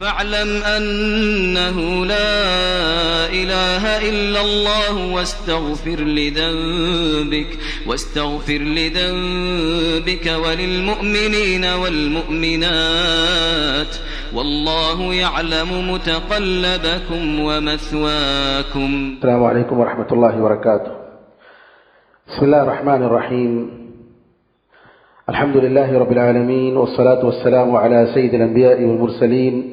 فاعلم أنه لا إله إلا الله واستغفر لذنبك وللمؤمنين والمؤمنات والله يعلم متقلبكم ومثواكم. السلام عليكم ورحمة الله وبركاته. بسم الله الرحمن الرحيم. الحمد لله رب العالمين والصلاة والسلام على سيد الأنبياء والمرسلين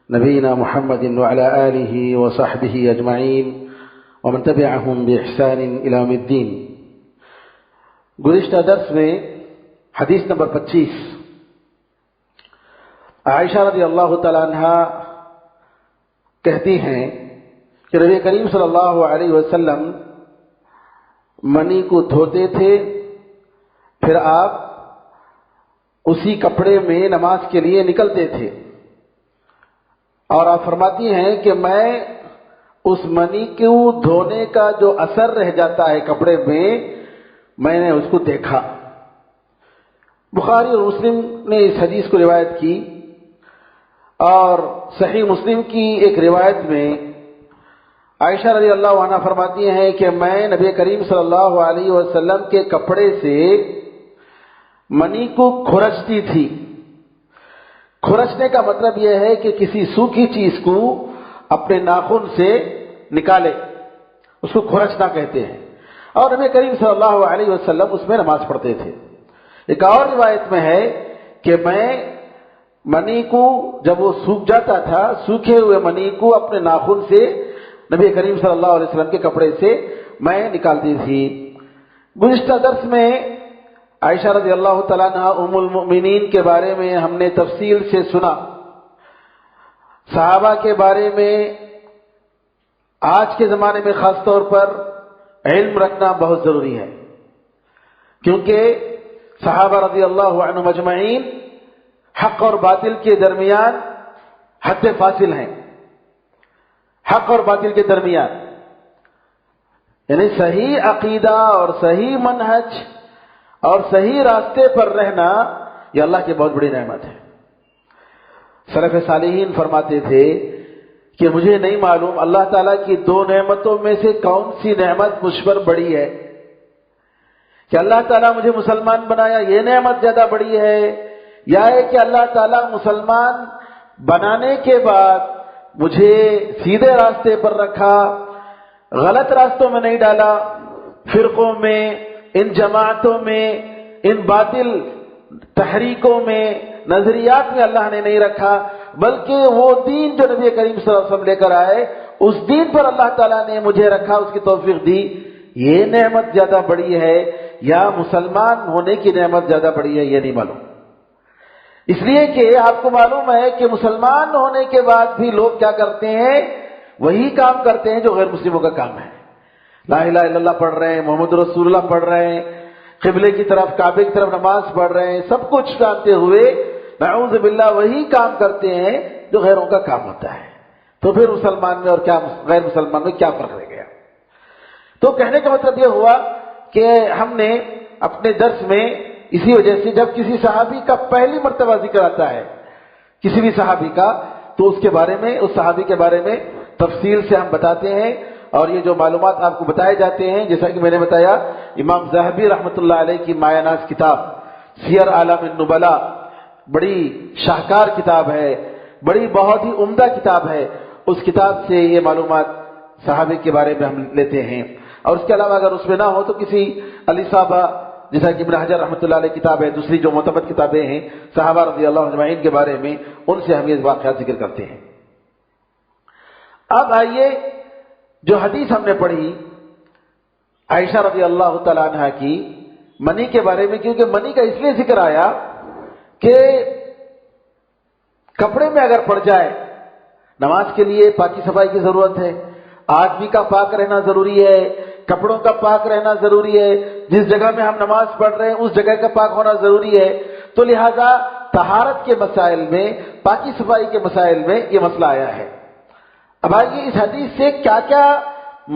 نبينا محمد وعلى آله وصحبه أجمعين ومن تبعهم بإحسان إلى يوم الدين. گزشتہ درس میں حدیث نمبر 25 عائشہ رضی اللہ تعالیٰ عنہ کہتی ہیں کہ نبی کریم صلی اللہ علیہ وسلم منی کو دھوتے تھے، پھر آپ اسی کپڑے میں نماز کے لیے نکلتے تھے، اور آپ فرماتی ہیں کہ میں اس منی کو دھونے کا جو اثر رہ جاتا ہے کپڑے میں نے اس کو دیکھا۔ بخاری اور مسلم نے اس حدیث کو روایت کی، اور صحیح مسلم کی ایک روایت میں عائشہ رضی اللہ عنہ فرماتی ہیں کہ میں نبی کریم صلی اللہ علیہ وسلم کے کپڑے سے منی کو کھرچتی تھی۔ کھرچنے کا مطلب یہ ہے کہ کسی سوکھی چیز کو اپنے ناخن سے نکالے، اس کو کھرچنا کہتے ہیں، اور نبی کریم صلی اللہ علیہ وسلم اس میں نماز پڑھتے تھے۔ ایک اور روایت میں ہے کہ میں منی کو جب وہ سوکھ جاتا تھا، سوکھے ہوئے منی کو اپنے ناخن سے نبی کریم صلی اللہ علیہ وسلم کے کپڑے سے میں نکالتی تھی۔ گزشتہ درس میں عائشہ رضی اللہ تعالیٰ عنہ ام المؤمنین کے بارے میں ہم نے تفصیل سے سنا۔ صحابہ کے بارے میں آج کے زمانے میں خاص طور پر علم رکھنا بہت ضروری ہے، کیونکہ صحابہ رضی اللہ عنہم اجمعین حق اور باطل کے درمیان حد فاصل ہیں۔ حق اور باطل کے درمیان، یعنی صحیح عقیدہ اور صحیح منہج اور صحیح راستے پر رہنا یہ اللہ کی بہت بڑی نعمت ہے۔ سلف صالحین فرماتے تھے کہ مجھے نہیں معلوم اللہ تعالیٰ کی دو نعمتوں میں سے کون سی نعمت مجھ پر بڑی ہے، کہ اللہ تعالیٰ مجھے مسلمان بنایا یہ نعمت زیادہ بڑی ہے، یا ہے کہ اللہ تعالیٰ مسلمان بنانے کے بعد مجھے سیدھے راستے پر رکھا، غلط راستوں میں نہیں ڈالا، فرقوں میں، ان جماعتوں میں، ان باطل تحریکوں میں، نظریات میں اللہ نے نہیں رکھا، بلکہ وہ دین جو نبی کریم صلی اللہ علیہ وسلم لے کر آئے اس دین پر اللہ تعالیٰ نے مجھے رکھا، اس کی توفیق دی۔ یہ نعمت زیادہ بڑی ہے یا مسلمان ہونے کی نعمت زیادہ بڑی ہے، یہ نہیں معلوم۔ اس لیے کہ آپ کو معلوم ہے کہ مسلمان ہونے کے بعد بھی لوگ کیا کرتے ہیں، وہی کام کرتے ہیں جو غیر مسلموں کا کام ہے۔ لا الہ الا اللہ پڑھ رہے ہیں، محمد رسول اللہ پڑھ رہے ہیں، قبلے کی طرف، کعبے کی طرف نماز پڑھ رہے ہیں، سب کچھ جانتے ہوئے نعوذ باللہ وہی کام کرتے ہیں جو غیروں کا کام ہوتا ہے۔ تو پھر مسلمان میں اور کیا غیر مسلمان میں کیا فرق رہ گیا؟ تو کہنے کا مطلب یہ ہوا کہ ہم نے اپنے درس میں اسی وجہ سے جب کسی صحابی کا پہلی مرتبہ ذکر آتا ہے، کسی بھی صحابی کا، تو اس کے بارے میں، اس صحابی کے بارے میں تفصیل سے ہم بتاتے ہیں، اور یہ جو معلومات آپ کو بتائے جاتے ہیں، جیسا کہ میں نے بتایا امام ذہبی رحمۃ اللہ علیہ کی مایہ ناز کتاب سیر اعلام النبلاء بڑی شاہکار کتاب ہے، بڑی بہت ہی عمدہ کتاب ہے، اس کتاب سے یہ معلومات صحابی کے بارے میں ہم لیتے ہیں۔ اور اس کے علاوہ اگر اس میں نہ ہو تو کسی الاصابہ، جیسا کہ ابن حجر رحمۃ اللہ علیہ کتاب ہے، دوسری جو معتمد کتابیں ہیں صحابہ رضی اللہ اجمعین کے بارے میں، ان سے ہم یہ واقعات ذکر کرتے ہیں۔ اب آئیے جو حدیث ہم نے پڑھی عائشہ رضی اللہ تعالیٰ عنہ کی منی کے بارے میں، کیونکہ منی کا اس لیے ذکر آیا کہ کپڑے میں اگر پڑ جائے، نماز کے لیے پاکی صفائی کی ضرورت ہے، آدمی کا پاک رہنا ضروری ہے، کپڑوں کا پاک رہنا ضروری ہے، جس جگہ میں ہم نماز پڑھ رہے ہیں اس جگہ کا پاک ہونا ضروری ہے، تو لہذا طہارت کے مسائل میں، پاکی صفائی کے مسائل میں یہ مسئلہ آیا ہے۔ اب آئیے اس حدیث سے کیا کیا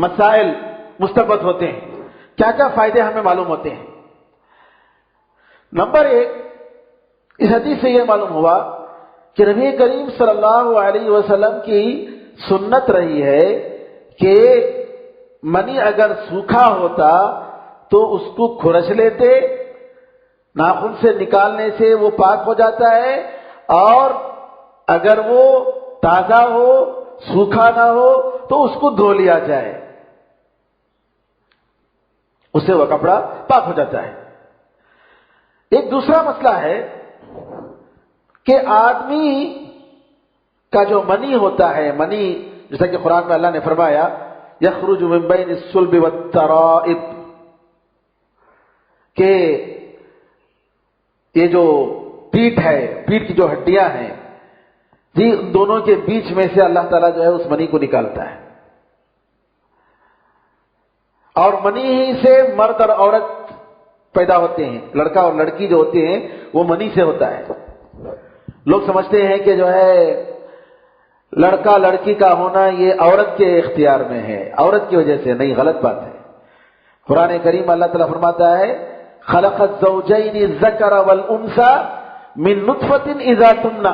مسائل مستفاد ہوتے ہیں، کیا کیا فائدے ہمیں معلوم ہوتے ہیں۔ نمبر ایک، اس حدیث سے یہ معلوم ہوا کہ نبی کریم صلی اللہ علیہ وسلم کی سنت رہی ہے کہ منی اگر سوکھا ہوتا تو اس کو کھرچ لیتے، ناخن سے نکالنے سے وہ پاک ہو جاتا ہے، اور اگر وہ تازہ ہو، سوکھا نہ ہو تو اس کو دھو لیا جائے، اسے وہ کپڑا پاک ہو جاتا ہے۔ ایک دوسرا مسئلہ ہے کہ آدمی کا جو منی ہوتا ہے، منی جیسا کہ قرآن میں اللہ نے فرمایا یخرج من بین الصلب والترائب، کہ یہ جو پیٹھ ہے، پیٹھ کی جو ہڈیاں ہیں جی، ان دونوں کے بیچ میں سے اللہ تعالیٰ جو ہے اس منی کو نکالتا ہے، اور منی ہی سے مرد اور عورت پیدا ہوتے ہیں، لڑکا اور لڑکی جو ہوتے ہیں وہ منی سے ہوتا ہے۔ لوگ سمجھتے ہیں کہ جو ہے لڑکا لڑکی کا ہونا یہ عورت کے اختیار میں ہے، عورت کی وجہ سے نہیں، غلط بات ہے۔ قرآن کریم اللہ تعالیٰ فرماتا ہے خلق الزوجین الذکر والانثى من نطفۃ اذا تمنى،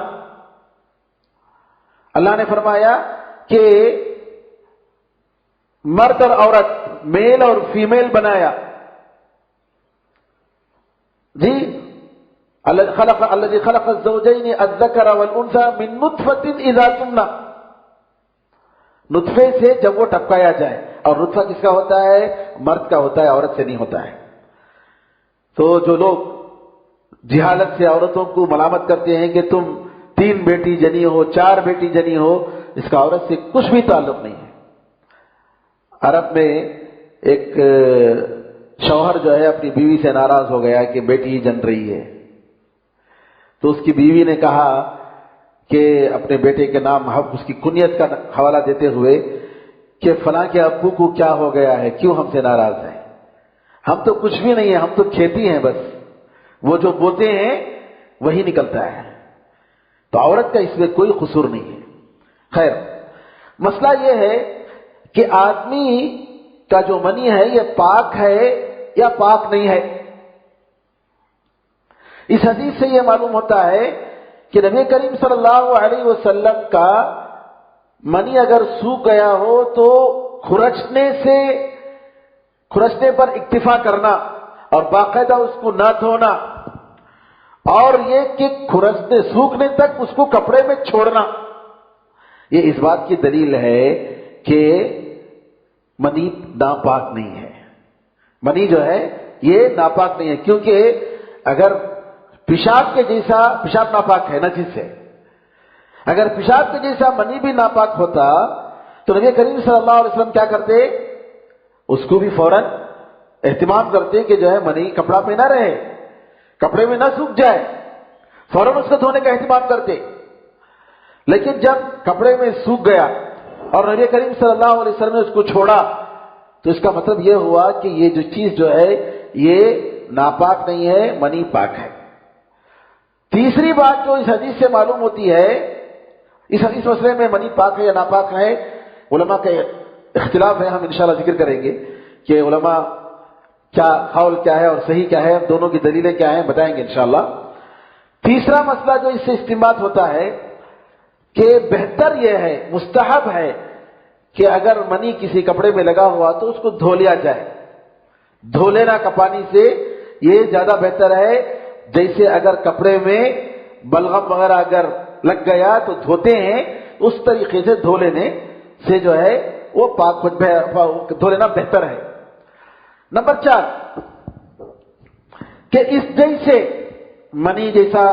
اللہ نے فرمایا کہ مرد اور عورت، میل اور فیمیل بنایا جی، الذی خلق الزوجین الذکر والانثى من نطفۃ اذا تمنى، نطفے سے جب وہ ٹپکایا جائے، اور نطفہ کس کا ہوتا ہے؟ مرد کا ہوتا ہے، عورت سے نہیں ہوتا ہے۔ تو جو لوگ جہالت سے عورتوں کو ملامت کرتے ہیں کہ تم 3 بیٹی جنی ہو، 4 بیٹی جنی ہو، اس کا عورت سے کچھ بھی تعلق نہیں ہے۔ عرب میں ایک شوہر جو ہے اپنی بیوی سے ناراض ہو گیا کہ بیٹی جن رہی ہے، تو اس کی بیوی نے کہا کہ اپنے بیٹے کے نام اس کی کنیت کا حوالہ دیتے ہوئے کہ فلاں کے ابو کو کیا ہو گیا ہے، کیوں ہم سے ناراض ہیں؟ ہم تو کچھ بھی نہیں ہے، ہم تو کھیتی ہیں، بس وہ جو بوتے ہیں وہی نکلتا ہے۔ تو عورت کا اس میں کوئی قصور نہیں ہے۔ خیر، مسئلہ یہ ہے کہ آدمی کا جو منی ہے یہ پاک ہے یا پاک نہیں ہے۔ اس حدیث سے یہ معلوم ہوتا ہے کہ نبی کریم صلی اللہ علیہ وسلم کا منی اگر سوکھ گیا ہو تو کھرچنے پر اکتفا کرنا اور باقاعدہ اس کو نہ دھونا، اور یہ کہ سوکھنے تک اس کو کپڑے میں چھوڑنا، یہ اس بات کی دلیل ہے کہ منی ناپاک نہیں ہے۔ منی جو ہے یہ ناپاک نہیں ہے، کیونکہ اگر پیشاب ناپاک ہے نجس ہے، اگر پیشاب کے جیسا منی بھی ناپاک ہوتا تو نبی کریم صلی اللہ علیہ وسلم کیا کرتے؟ اس کو بھی فوراً اہتمام کرتے کہ جو ہے منی کپڑا میں نہ رہے، کپڑے میں نہ سوکھ جائے، فوراً اس کو دھونے کا اہتمام کرتے۔ لیکن جب کپڑے میں سوکھ گیا اور نبی کریم صلی اللہ علیہ وسلم نے اس کو چھوڑا تو اس کا مطلب یہ ہوا کہ یہ جو چیز جو ہے یہ ناپاک نہیں ہے، منی پاک ہے۔ تیسری بات جو اس حدیث سے معلوم ہوتی ہے، اس مسئلے میں منی پاک ہے یا ناپاک ہے علماء کا اختلاف ہے، ہم انشاءاللہ ذکر کریں گے کہ علماء کیا قول کیا ہے اور صحیح کیا ہے، دونوں کی دلیلیں کیا ہیں بتائیں گے انشاءاللہ۔ تیسرا مسئلہ جو اس سے استنباط ہوتا ہے کہ بہتر یہ ہے، مستحب ہے کہ اگر منی کسی کپڑے میں لگا ہوا تو اس کو دھو لیا جائے، دھو لینا کا پانی سے، یہ زیادہ بہتر ہے۔ جیسے اگر کپڑے میں بلغم وغیرہ اگر لگ گیا تو دھوتے ہیں، اس طریقے سے دھو لینے سے جو ہے وہ دھو لینا بہتر ہے۔ نمبر 4 کہ اس جیسے منی جیسا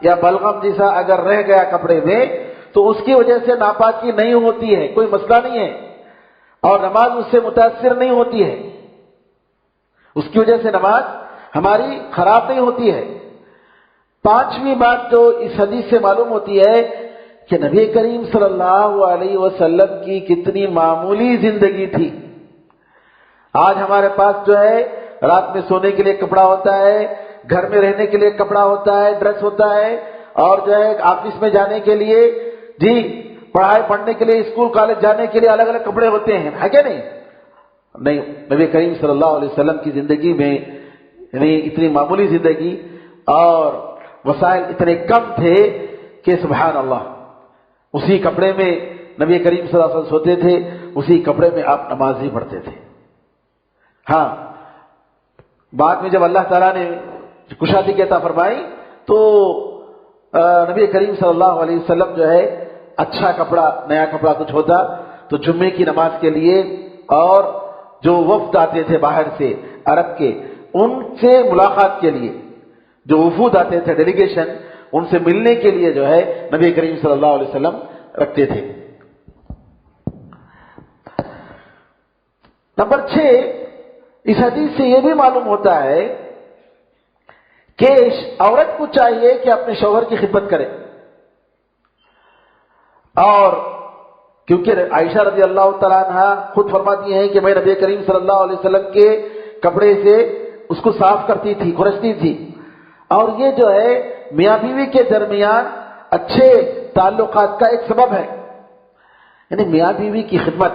یا بلغم جیسا اگر رہ گیا کپڑے میں تو اس کی وجہ سے ناپاکی نہیں ہوتی ہے، کوئی مسئلہ نہیں ہے، اور نماز اس سے متاثر نہیں ہوتی ہے، اس کی وجہ سے نماز ہماری خراب نہیں ہوتی ہے۔ 5ویں بات جو اس حدیث سے معلوم ہوتی ہے کہ نبی کریم صلی اللہ علیہ وسلم کی کتنی معمولی زندگی تھی۔ آج ہمارے پاس جو ہے رات میں سونے کے لیے کپڑا ہوتا ہے، گھر میں رہنے کے لیے کپڑا ہوتا ہے، ڈریس ہوتا ہے، اور جو ہے آفس میں جانے کے لیے، جی پڑھائی پڑھنے کے لیے، اسکول کالج جانے کے لیے الگ الگ کپڑے ہوتے ہیں، ہے کیا نہیں؟ نہیں، نبی کریم صلی اللہ علیہ وسلم کی زندگی میں یعنی اتنی معمولی زندگی اور وسائل اتنے کم تھے کہ سبحان اللہ، اسی کپڑے میں نبی کریم صلی اللہ علیہ وسلم سوتے تھے، اسی کپڑے میں آپ نماز ہی پڑھتے تھے۔ ہاں، بعد میں جب اللہ تعالیٰ نے کشادگی کی عطا فرمائی تو نبی کریم صلی اللہ علیہ وسلم جو ہے اچھا کپڑا، نیا کپڑا کچھ ہوتا تو جمعے کی نماز کے لیے، اور جو وفد آتے تھے باہر سے عرب کے، ان سے ملاقات کے لیے جو وفود آتے تھے، ڈیلیگیشن، ان سے ملنے کے لیے جو ہے نبی کریم صلی اللہ علیہ وسلم رکھتے تھے۔ نمبر 6، اس حدیث سے یہ بھی معلوم ہوتا ہے کہ عورت کو چاہیے کہ اپنے شوہر کی خدمت کرے، اور کیونکہ عائشہ رضی اللہ تعالیٰ عنہ خود فرماتی ہیں کہ میں نبی کریم صلی اللہ علیہ وسلم کے کپڑے سے اس کو صاف کرتی تھی، کھرچتی تھی، اور یہ جو ہے میاں بیوی کے درمیان اچھے تعلقات کا ایک سبب ہے۔ یعنی میاں بیوی کی خدمت،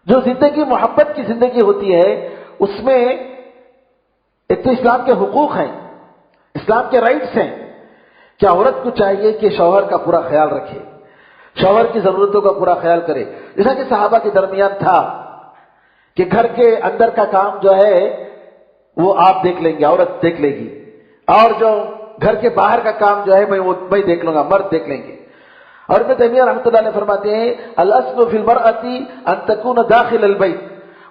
جو زندگی محبت کی زندگی ہوتی ہے، اس میں ایک تو اسلام کے حقوق ہیں، اسلام کے رائٹس ہیں کہ عورت کو چاہیے کہ شوہر کا پورا خیال رکھے، شوہر کی ضرورتوں کا پورا خیال کرے، جیسا کہ صحابہ کے درمیان تھا کہ گھر کے اندر کا کام جو ہے وہ آپ دیکھ لیں گے، عورت دیکھ لے گی، اور جو گھر کے باہر کا کام جو ہے میں دیکھ لوں گا، مرد دیکھ لیں گے۔ اور ابن تیمیہ رحمۃ اللہ علیہ فرماتے ہیں الاصل فی المرأة ان تکون داخل البیت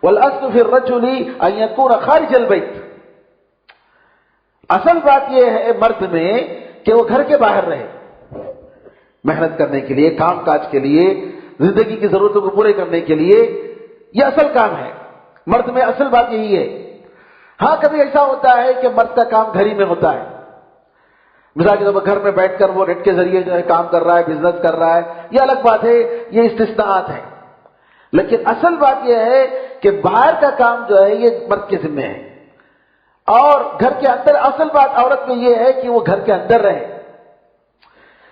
والاصل فی الرجل ان یکون خارج البیت۔ اصل بات یہ ہے مرد میں کہ وہ گھر کے باہر رہے، محنت کرنے کے لیے، کام کاج کے لیے، زندگی کی ضرورتوں کو پورے کرنے کے لیے، یہ اصل کام ہے مرد میں، اصل بات یہی ہے۔ ہاں کبھی ایسا ہوتا ہے کہ مرد کا کام گھر ہی میں ہوتا ہے، مثال کے طور پر گھر میں بیٹھ کر وہ نیٹ کے ذریعے جو ہے کام کر رہا ہے، بزنس کر رہا ہے، یہ الگ بات ہے، یہ استثناءات ہیں، لیکن اصل بات یہ ہے کہ باہر کا کام جو ہے یہ مرد کے ذمہ ہے، اور گھر کے اندر اصل بات عورت میں یہ ہے کہ وہ گھر کے اندر رہے۔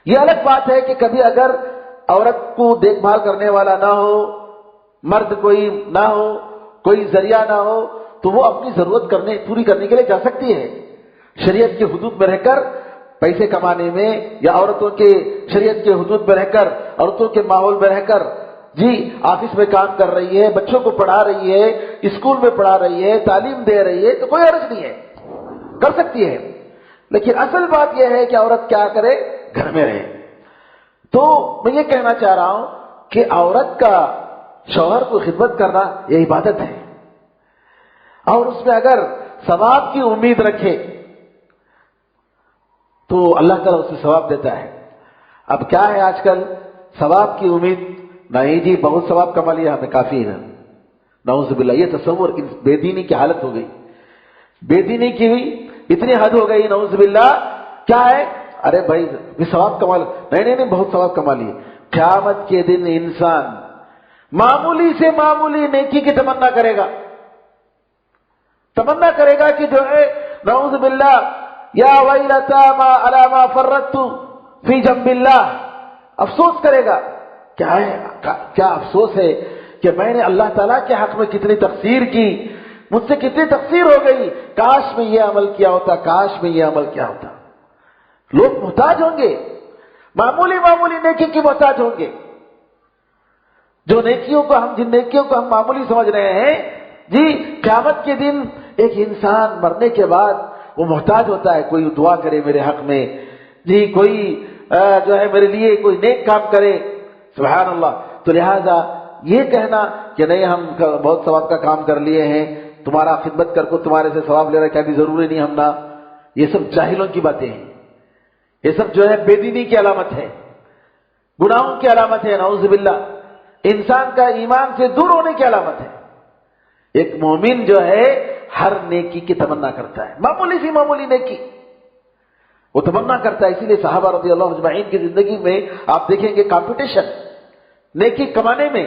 یہ الگ بات ہے کہ کبھی اگر عورت کو دیکھ بھال کرنے والا نہ ہو، مرد کوئی نہ ہو، کوئی ذریعہ نہ ہو، تو وہ اپنی ضرورت پوری کرنے کے لیے جا سکتی ہے، شریعت کے حدود میں رہ کر پیسے کمانے میں، یا عورتوں کے شریعت کے حدود میں رہ کر، عورتوں کے ماحول میں رہ کر، جی آفس میں کام کر رہی ہے، بچوں کو پڑھا رہی ہے، اسکول میں پڑھا رہی ہے، تعلیم دے رہی ہے، تو کوئی حرج نہیں ہے، کر سکتی ہے، لیکن اصل بات یہ ہے کہ عورت کیا کرے، گھر میں رہے۔ تو میں یہ کہنا چاہ رہا ہوں کہ عورت کا شوہر کو خدمت کرنا یہ عبادت ہے، اور اس میں اگر ثواب کی امید رکھے تو اللہ تعالیٰ اسے ثواب دیتا ہے۔ اب کیا ہے آج کل ثواب کی امید، نہیں جی بہت ثواب کما لیا ہمیں کافی ہے، نعوذ باللہ، یہ تصور بے دینی کی حالت ہو گئی، بے دینی کی بھی اتنی حد ہو گئی، نعوذ باللہ۔ کیا ہے، ارے بھائی ثواب کما لیا، نہیں بہت ثواب کما لیے۔ قیامت کے دن انسان معمولی سے معمولی نیکی کی تمنا کرے گا کہ جو ہے نعوذ باللہ، یا ویلتا ما علی ما فرطت فی جنب اللہ، افسوس کرے گا، کیا افسوس ہے کہ میں نے اللہ تعالیٰ کے حق میں کتنی تقصیر کی، مجھ سے کتنی تقصیر ہو گئی، کاش میں یہ عمل کیا ہوتا، کاش میں یہ عمل کیا ہوتا۔ لوگ محتاج ہوں گے، معمولی نیکی کی محتاج ہوں گے، جن نیکیوں کو ہم معمولی سمجھ رہے ہیں، جی قیامت کے دن ایک انسان مرنے کے بعد وہ محتاج ہوتا ہے، کوئی دعا کرے میرے حق میں، جی کوئی جو ہے میرے لیے کوئی نیک کام کرے، سبحان اللہ۔ تو لہذا یہ کہنا کہ نہیں ہم بہت ثواب کا کام کر لیے ہیں، تمہارا خدمت کر کو تمہارے سے ثواب لے رہا ہے، کیا بھی ضروری نہیں ہم نہ، یہ سب جاہلوں کی باتیں ہیں، یہ سب جو ہے بے دینی کی علامت ہے، گناہوں کی علامت ہے، نعوذ باللہ، انسان کا ایمان سے دور ہونے کی علامت ہے۔ ایک مومن جو ہے ہر نیکی کی تمنا کرتا ہے، معمولی سی معمولی نیکی وہ تمنا کرتا ہے۔ اسی لیے صحابہ رضی اللہ اجمعین کی زندگی میں آپ دیکھیں گے کمپٹیشن نیکی کمانے میں،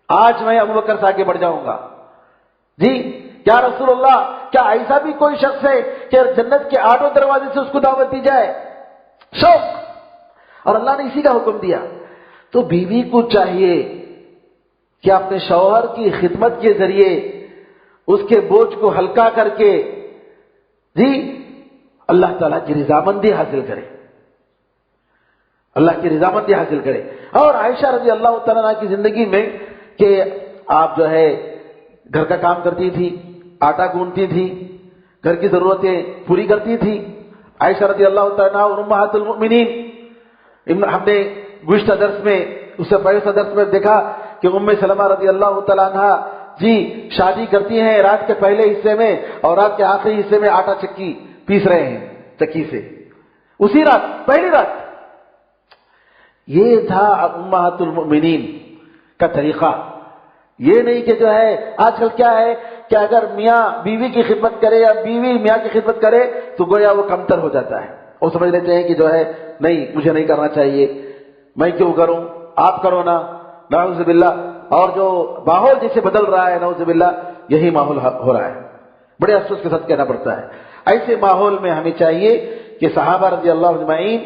آج میں ابوبکر سے آگے بڑھ جاؤں گا، جی کیا رسول اللہ، کیا ایسا بھی کوئی شخص ہے کہ جنت کے 8 دروازے سے اس کو دعوت دی جائے، شوق، اور اللہ نے اسی کا حکم دیا۔ تو بیوی کو چاہیے کہ اپنے شوہر کی خدمت کے ذریعے اس کے بوجھ کو ہلکا کر کے جی اللہ تعالیٰ کی رضامندی حاصل کرے۔ اللہ کی رضامندی حاصل کرے. اور عائشہ رضی اللہ تعالیٰ عنہ کی زندگی میں کہ آپ جو ہے گھر کا کام کرتی تھی، آٹا گوندتی تھی، گھر کی ضرورتیں پوری کرتی تھی. عائشہ رضی اللہ تعالیٰ عنہ امہات المؤمنین. ہم نے گزشتہ درس میں، اس سے پہلے درس میں دیکھا کہ ام سلمہ رضی اللہ تعالیٰ عنہ جی شادی کرتی ہیں رات کے پہلے حصے میں، اور رات کے آخری حصے میں آٹا چکی پیس رہے ہیں چکی سے، اسی رات، پہلی رات. یہ تھا امہات المؤمنین کا طریقہ. یہ نہیں کہ جو ہے آج کل کیا ہے کہ اگر میاں بیوی کی خدمت کرے یا بیوی میاں کی خدمت کرے تو گویا وہ کمتر ہو جاتا ہے. وہ سمجھ لیتے ہیں کہ جو ہے نہیں، مجھے نہیں کرنا چاہیے، میں کیوں کروں، آپ کرو نا، نعوذ باللہ. اور جو ماحول جسے بدل رہا ہے نعوذ باللہ، یہی ماحول ہو رہا ہے. بڑے افسوس کے ساتھ کہنا پڑتا ہے. ایسے ماحول میں ہمیں چاہیے کہ صحابہ رضی اللہ اجمعین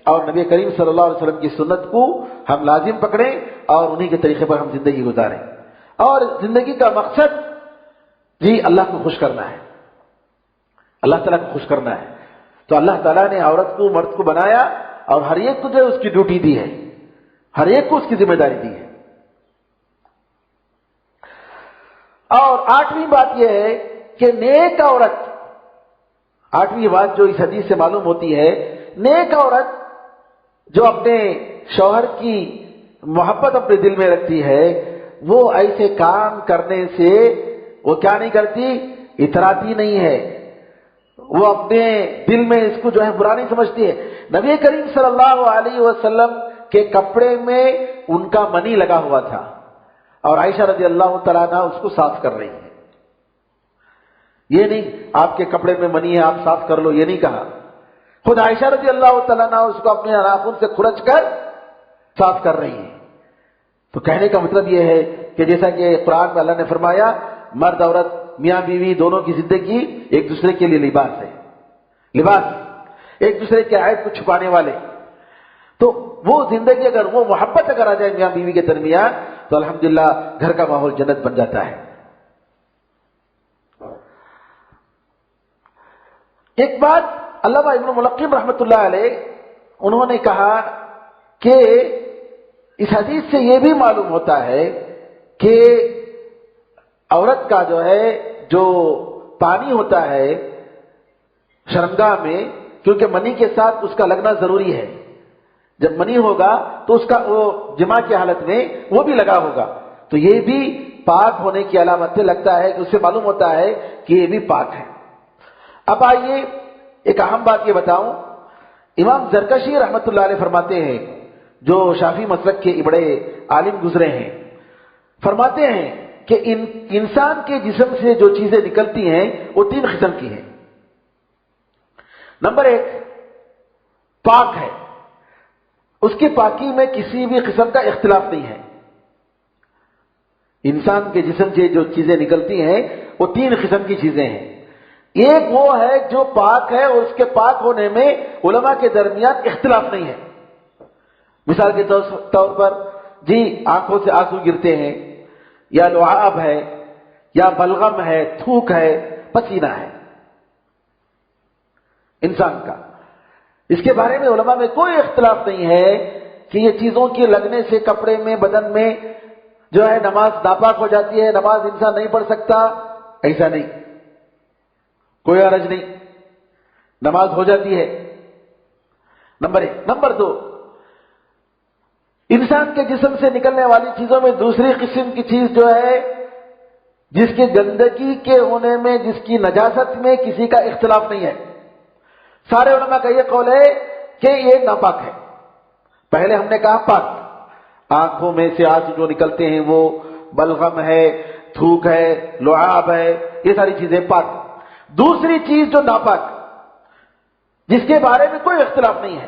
اور نبی کریم صلی اللہ علیہ وسلم کی سنت کو ہم لازم پکڑیں اور انہی کے طریقے پر ہم زندگی گزاریں. اور زندگی کا مقصد جی اللہ کو خوش کرنا ہے، اللہ تعالیٰ کو خوش کرنا ہے. تو اللہ تعالیٰ نے عورت کو مرد کو بنایا اور ہر ایک کو جو ہے اس کی ڈیوٹی دی ہے، ہر ایک کو اس کی ذمہ داری دی ہے. اور 8ویں بات یہ ہے کہ نیک عورت، 8ویں بات جو اس حدیث سے معلوم ہوتی ہے، نیک عورت جو اپنے شوہر کی محبت اپنے دل میں رکھتی ہے، وہ ایسے کام کرنے سے وہ کیا نہیں کرتی، اتراتی نہیں ہے، وہ اپنے دل میں اس کو جو ہے برا نہیں سمجھتی ہے. نبی کریم صلی اللہ علیہ وسلم کے کپڑے میں ان کا منی لگا ہوا تھا اور عائشہ رضی اللہ تعالیٰ عنہ اس کو صاف کر رہی ہے. یہ نہیں آپ کے کپڑے میں منی ہے آپ صاف کر لو، یہ نہیں کہا. خود عائشہ رضی اللہ تعالیٰ عنہ اس کو اپنے ناخن سے کھرچ کر صاف کر رہی ہے. تو کہنے کا مطلب یہ ہے کہ جیسا کہ قرآن میں اللہ نے فرمایا مرد عورت میاں بیوی دونوں کی زندگی ایک دوسرے کے لیے لباس ہے، لباس، ایک دوسرے کے عیب کو چھپانے والے. تو وہ زندگی اگر وہ محبت اگر آ جائے میاں بیوی کے درمیان تو الحمدللہ گھر کا ماحول جنت بن جاتا ہے. ایک بات علامہ ابن ملقن رحمۃ اللہ علیہ انہوں نے کہا کہ اس حدیث سے یہ بھی معلوم ہوتا ہے کہ عورت کا جو ہے جو پانی ہوتا ہے شرمگاہ میں، کیونکہ منی کے ساتھ اس کا لگنا ضروری ہے، جب منی ہوگا تو اس کا وہ جماع کی حالت میں وہ بھی لگا ہوگا، تو یہ بھی پاک ہونے کی علامت سے لگتا ہے کہ اس سے معلوم ہوتا ہے کہ یہ بھی پاک ہے. اب آئیے ایک اہم بات یہ بتاؤں. امام زرکشی رحمۃ اللہ علیہ فرماتے ہیں، جو شافعی مسلک کے بڑے عالم گزرے ہیں، فرماتے ہیں کہ انسان کے جسم سے جو چیزیں نکلتی ہیں وہ 3 قسم کی ہیں. نمبر 1 پاک ہے، اس کی پاکی میں کسی بھی قسم کا اختلاف نہیں ہے. انسان کے جسم سے جو چیزیں نکلتی ہیں وہ 3 قسم کی چیزیں ہیں. ایک وہ ہے جو پاک ہے اور اس کے پاک ہونے میں علماء کے درمیان اختلاف نہیں ہے. مثال کے طور پر جی آنکھوں سے آنسو گرتے ہیں، یا لعاب ہے، یا بلغم ہے، تھوک ہے، پسینہ ہے انسان کا، اس کے بارے میں علماء میں کوئی اختلاف نہیں ہے کہ یہ چیزوں کے لگنے سے کپڑے میں بدن میں جو ہے نماز ناپاک ہو جاتی ہے، نماز انسان نہیں پڑھ سکتا. ایسا نہیں، کوئی حرج نہیں، نماز ہو جاتی ہے. نمبر 1. نمبر 2 انسان کے جسم سے نکلنے والی چیزوں میں دوسری قسم کی چیز جو ہے جس کی گندگی کے ہونے میں، جس کی نجاست میں کسی کا اختلاف نہیں ہے. سارے علماء کا یہ قول ہے کہ یہ ناپاک ہے. پہلے ہم نے کہا پاک، آنکھوں میں سے آنسو جو نکلتے ہیں وہ بلغم ہے، تھوک ہے، لعاب ہے، یہ ساری چیزیں پاک. دوسری چیز جو ناپاک، جس کے بارے میں کوئی اختلاف نہیں ہے،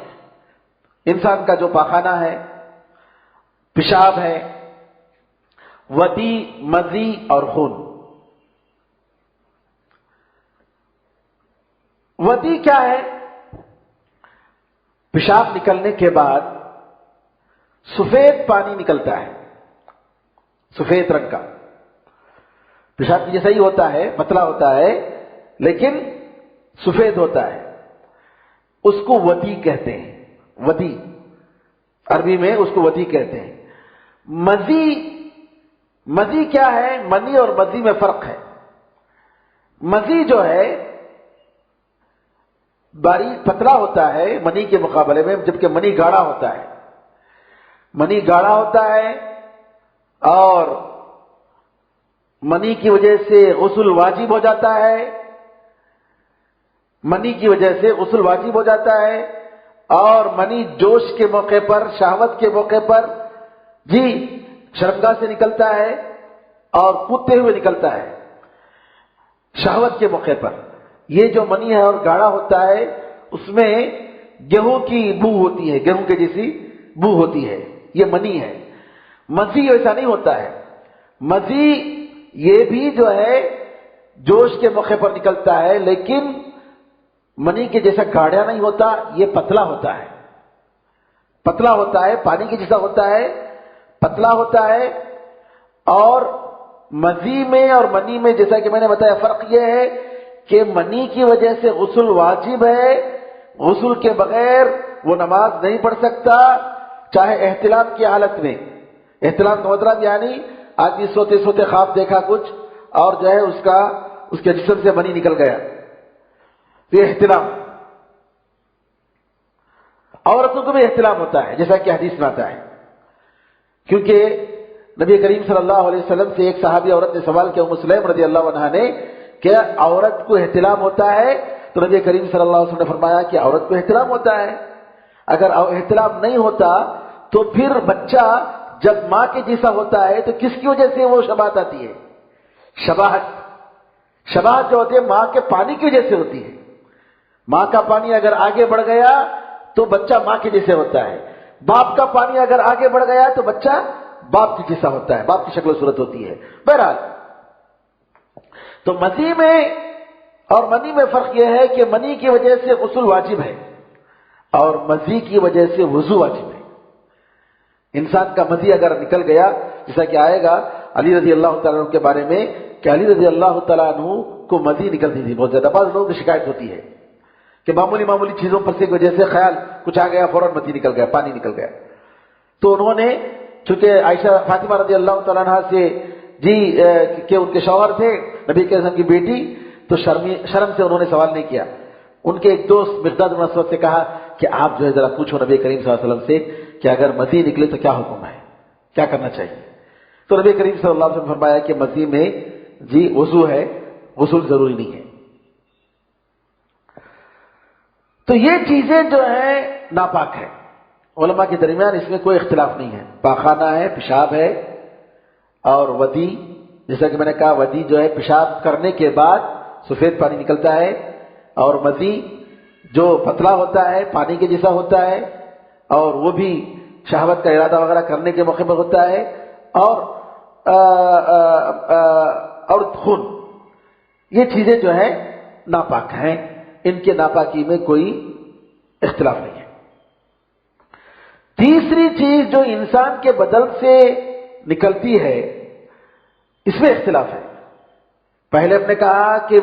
انسان کا جو پاخانہ ہے، پیشاب ہے، ودی، مزی اور خون. ودی کیا ہے؟ پیشاب نکلنے کے بعد سفید پانی نکلتا ہے، سفید رنگ کا، پیشاب جیسا ہی ہوتا ہے، پتلا ہوتا ہے لیکن سفید ہوتا ہے، اس کو ودی کہتے ہیں. ودی عربی میں اس کو ودی کہتے ہیں۔ مزی کیا ہے؟ منی اور مزی میں فرق ہے۔ مزی جو ہے باریک پتلا ہوتا ہے منی کے مقابلے میں، جبکہ منی گاڑھا ہوتا ہے۔ منی گاڑھا ہوتا ہے اور منی کی وجہ سے غسل واجب ہو جاتا ہے، منی کی وجہ سے غسل واجب ہو جاتا ہے، اور منی جوش کے موقع پر، شہوت کے موقع پر شرمگاہ سے نکلتا ہے اور کودتے ہوئے نکلتا ہے شہوت کے موقع پر۔ یہ جو منی ہے اور گاڑھا ہوتا ہے، اس میں گیہوں کی بو ہوتی ہے، گیہوں کے جیسی بو ہوتی ہے، یہ منی ہے۔ مزی ایسا نہیں ہوتا ہے۔ مزی یہ بھی جو ہے جوش کے موقع پر نکلتا ہے، لیکن منی کے جیسا گاڑھا نہیں ہوتا، یہ پتلا ہوتا ہے، پتلا ہوتا ہے، پانی کے جیسا ہوتا ہے، پتلا ہوتا ہے۔ اور مزی میں اور منی میں جیسا کہ میں نے بتایا فرق یہ ہے کہ منی کی وجہ سے غسل واجب ہے، غسل کے بغیر وہ نماز نہیں پڑھ سکتا، چاہے احتلام کی حالت میں۔ احتلام کا مطلب یعنی آدمی سوتے سوتے خواب دیکھا کچھ اور جو ہے اس کے جسم سے منی نکل گیا، یہ احتلام۔ عورتوں کو بھی احتلام ہوتا ہے، جیسا کہ حدیث میں آتا ہے، کیونکہ نبی کریم صلی اللہ علیہ وسلم سے ایک صحابی عورت نے سوال کیا، ام سلیم رضی اللہ عنہا نے، کہ عورت کو احتلام ہوتا ہے؟ تو نبی کریم صلی اللہ علیہ وسلم نے فرمایا کہ عورت کو احتلام ہوتا ہے۔ اگر احتلام نہیں ہوتا تو پھر بچہ جب ماں کے جیسا ہوتا ہے تو کس کی وجہ سے وہ شباہت آتی ہے؟ شباہت جو ہوتی ہے ماں کے پانی کی وجہ سے ہوتی ہے۔ ماں کا پانی اگر آگے بڑھ گیا تو بچہ ماں کے جیسے ہوتا ہے، باپ کا پانی اگر آگے بڑھ گیا تو بچہ باپ کے جیسا ہوتا ہے، باپ کی شکل و صورت ہوتی ہے۔ بہرحال تو مزی میں اور منی میں فرق یہ ہے کہ منی کی وجہ سے غسل واجب ہے اور مزی کی وجہ سے وضو واجب ہے۔ انسان کا مزی اگر نکل گیا، جیسا کہ آئے گا علی رضی اللہ تعالیٰ عنہ کے بارے میں کہ علی رضی اللہ تعالیٰ عنہ کو مزی نکلتی تھی بہت زیادہ۔ بعض لوگوں کی شکایت ہوتی ہے کہ معمولی چیزوں پر سے وجہ سے خیال کچھ آ گیا، فوراً مزی نکل گیا، پانی نکل گیا۔ تو انہوں نے چونکہ عائشہ فاطمہ رضی اللہ تعالیٰ عنہ سے کہ ان کے شوہر تھے نبی کے اعظم کی بیٹی، تو شرم سے انہوں نے سوال نہیں کیا۔ ان کے ایک دوست مقداد بن اسود سے کہا کہ آپ جو ہے ذرا پوچھو نبی کریم صلی اللہ علیہ وسلم سے کہ اگر مزی نکلے تو کیا حکم ہے، کیا کرنا چاہیے؟ تو نبی کریم صلی اللہ علیہ وسلم نے فرمایا کہ مزی میں وضو ہے، غسل ضروری نہیں ہے۔ تو یہ چیزیں جو ہیں ناپاک ہیں، علماء کے درمیان اس میں کوئی اختلاف نہیں ہے۔ پاخانہ ہے، پیشاب ہے، اور ودی، جیسا کہ میں نے کہا ودی جو ہے پیشاب کرنے کے بعد سفید پانی نکلتا ہے، اور مزی جو پتلا ہوتا ہے، پانی کے جیسا ہوتا ہے، اور وہ بھی شہوت کا ارادہ وغیرہ کرنے کے موقع پر ہوتا ہے، اور خون، یہ چیزیں جو ہیں ناپاک ہیں، ان کے ناپاکی میں کوئی اختلاف نہیں ہے۔ تیسری چیز جو انسان کے بدن سے نکلتی ہے، اس میں اختلاف ہے۔ پہلے ہم نے کہا کہ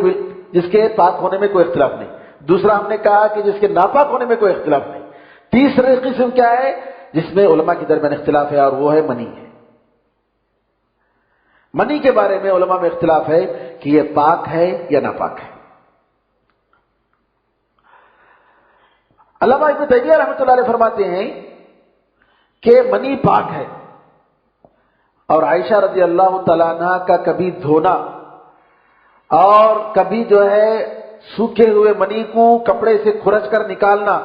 جس کے پاک ہونے میں کوئی اختلاف نہیں، دوسرا ہم نے کہا کہ جس کے ناپاک ہونے میں کوئی اختلاف نہیں، تیسری قسم کیا ہے جس میں علماء کے درمیان اختلاف ہے، اور وہ ہے منی ہے۔ منی کے بارے میں علماء میں اختلاف ہے کہ یہ پاک ہے یا ناپاک ہے۔ علامہ ابن تیمیہ رحمۃ اللہ علیہ فرماتے ہیں کہ منی پاک ہے، اور عائشہ رضی اللہ تعالیٰ عنہ کا کبھی دھونا اور کبھی جو ہے سوکھے ہوئے منی کو کپڑے سے کھرچ کر نکالنا،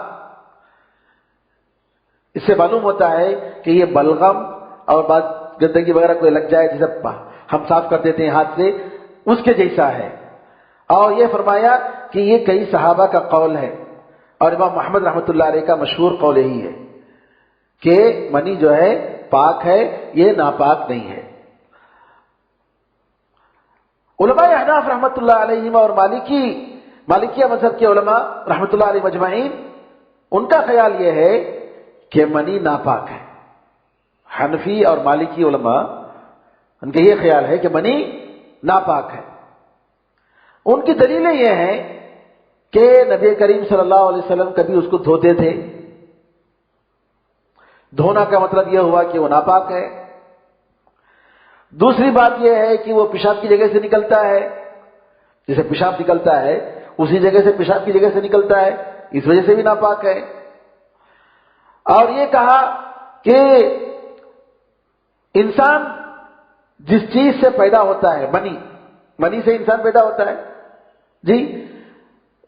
اس سے معلوم ہوتا ہے کہ یہ بلغم اور بعض گندگی وغیرہ کوئی لگ جائے جیسے ہم صاف کر دیتے ہیں ہاتھ سے، اس کے جیسا ہے۔ اور یہ فرمایا کہ یہ کئی صحابہ کا قول ہے، اور امام محمد رحمۃ اللہ علیہ کا مشہور قول یہی ہے کہ منی جو ہے پاک ہے، یہ ناپاک نہیں ہے۔ علماء احناف رحمۃ اللہ علیہ اور مالکیہ مذہب کے علماء رحمۃ اللہ علیہ مجمعین، ان کا خیال یہ ہے کہ منی ناپاک ہے۔ حنفی اور مالکی علماء، ان کا یہ خیال ہے کہ منی ناپاک ہے۔ ان کی دلیلیں یہ ہیں کہ نبی کریم صلی اللہ علیہ وسلم کبھی اس کو دھوتے تھے، دھونا کا مطلب یہ ہوا کہ وہ ناپاک ہے۔ دوسری بات یہ ہے کہ وہ پیشاب کی جگہ سے نکلتا ہے، جیسے پیشاب نکلتا ہے اسی جگہ سے پیشاب کی جگہ سے نکلتا ہے، اس وجہ سے بھی ناپاک ہے۔ اور یہ کہا کہ انسان جس چیز سے پیدا ہوتا ہے، منی سے انسان پیدا ہوتا ہے جی،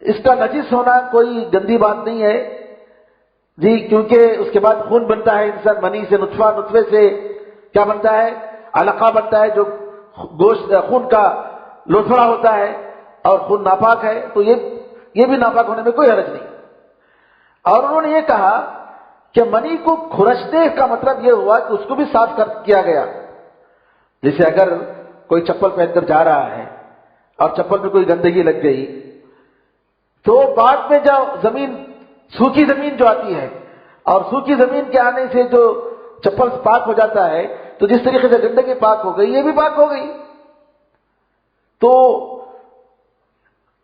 اس کا نجس ہونا کوئی گندی بات نہیں ہے جی، کیونکہ اس کے بعد خون بنتا ہے، انسان منی سے نطفے سے کیا بنتا ہے؟ علقہ بنتا ہے، جو گوشت خون کا لوتھڑا ہوتا ہے، اور خون ناپاک ہے تو یہ بھی ناپاک ہونے میں کوئی حرج نہیں۔ اور انہوں نے یہ کہا کہ منی کو کھرچنے کا مطلب یہ ہوا کہ اس کو بھی صاف کیا گیا۔ جیسے اگر کوئی چپل پہن کر جا رہا ہے اور چپل میں کوئی گندگی لگ گئی تو بعد میں جب سوکھی زمین جو آتی ہے، اور سوکھی زمین کے آنے سے جو چپل پاک ہو جاتا ہے، تو جس طریقے سے گندگی پاک ہو گئی، یہ بھی پاک ہو گئی۔ تو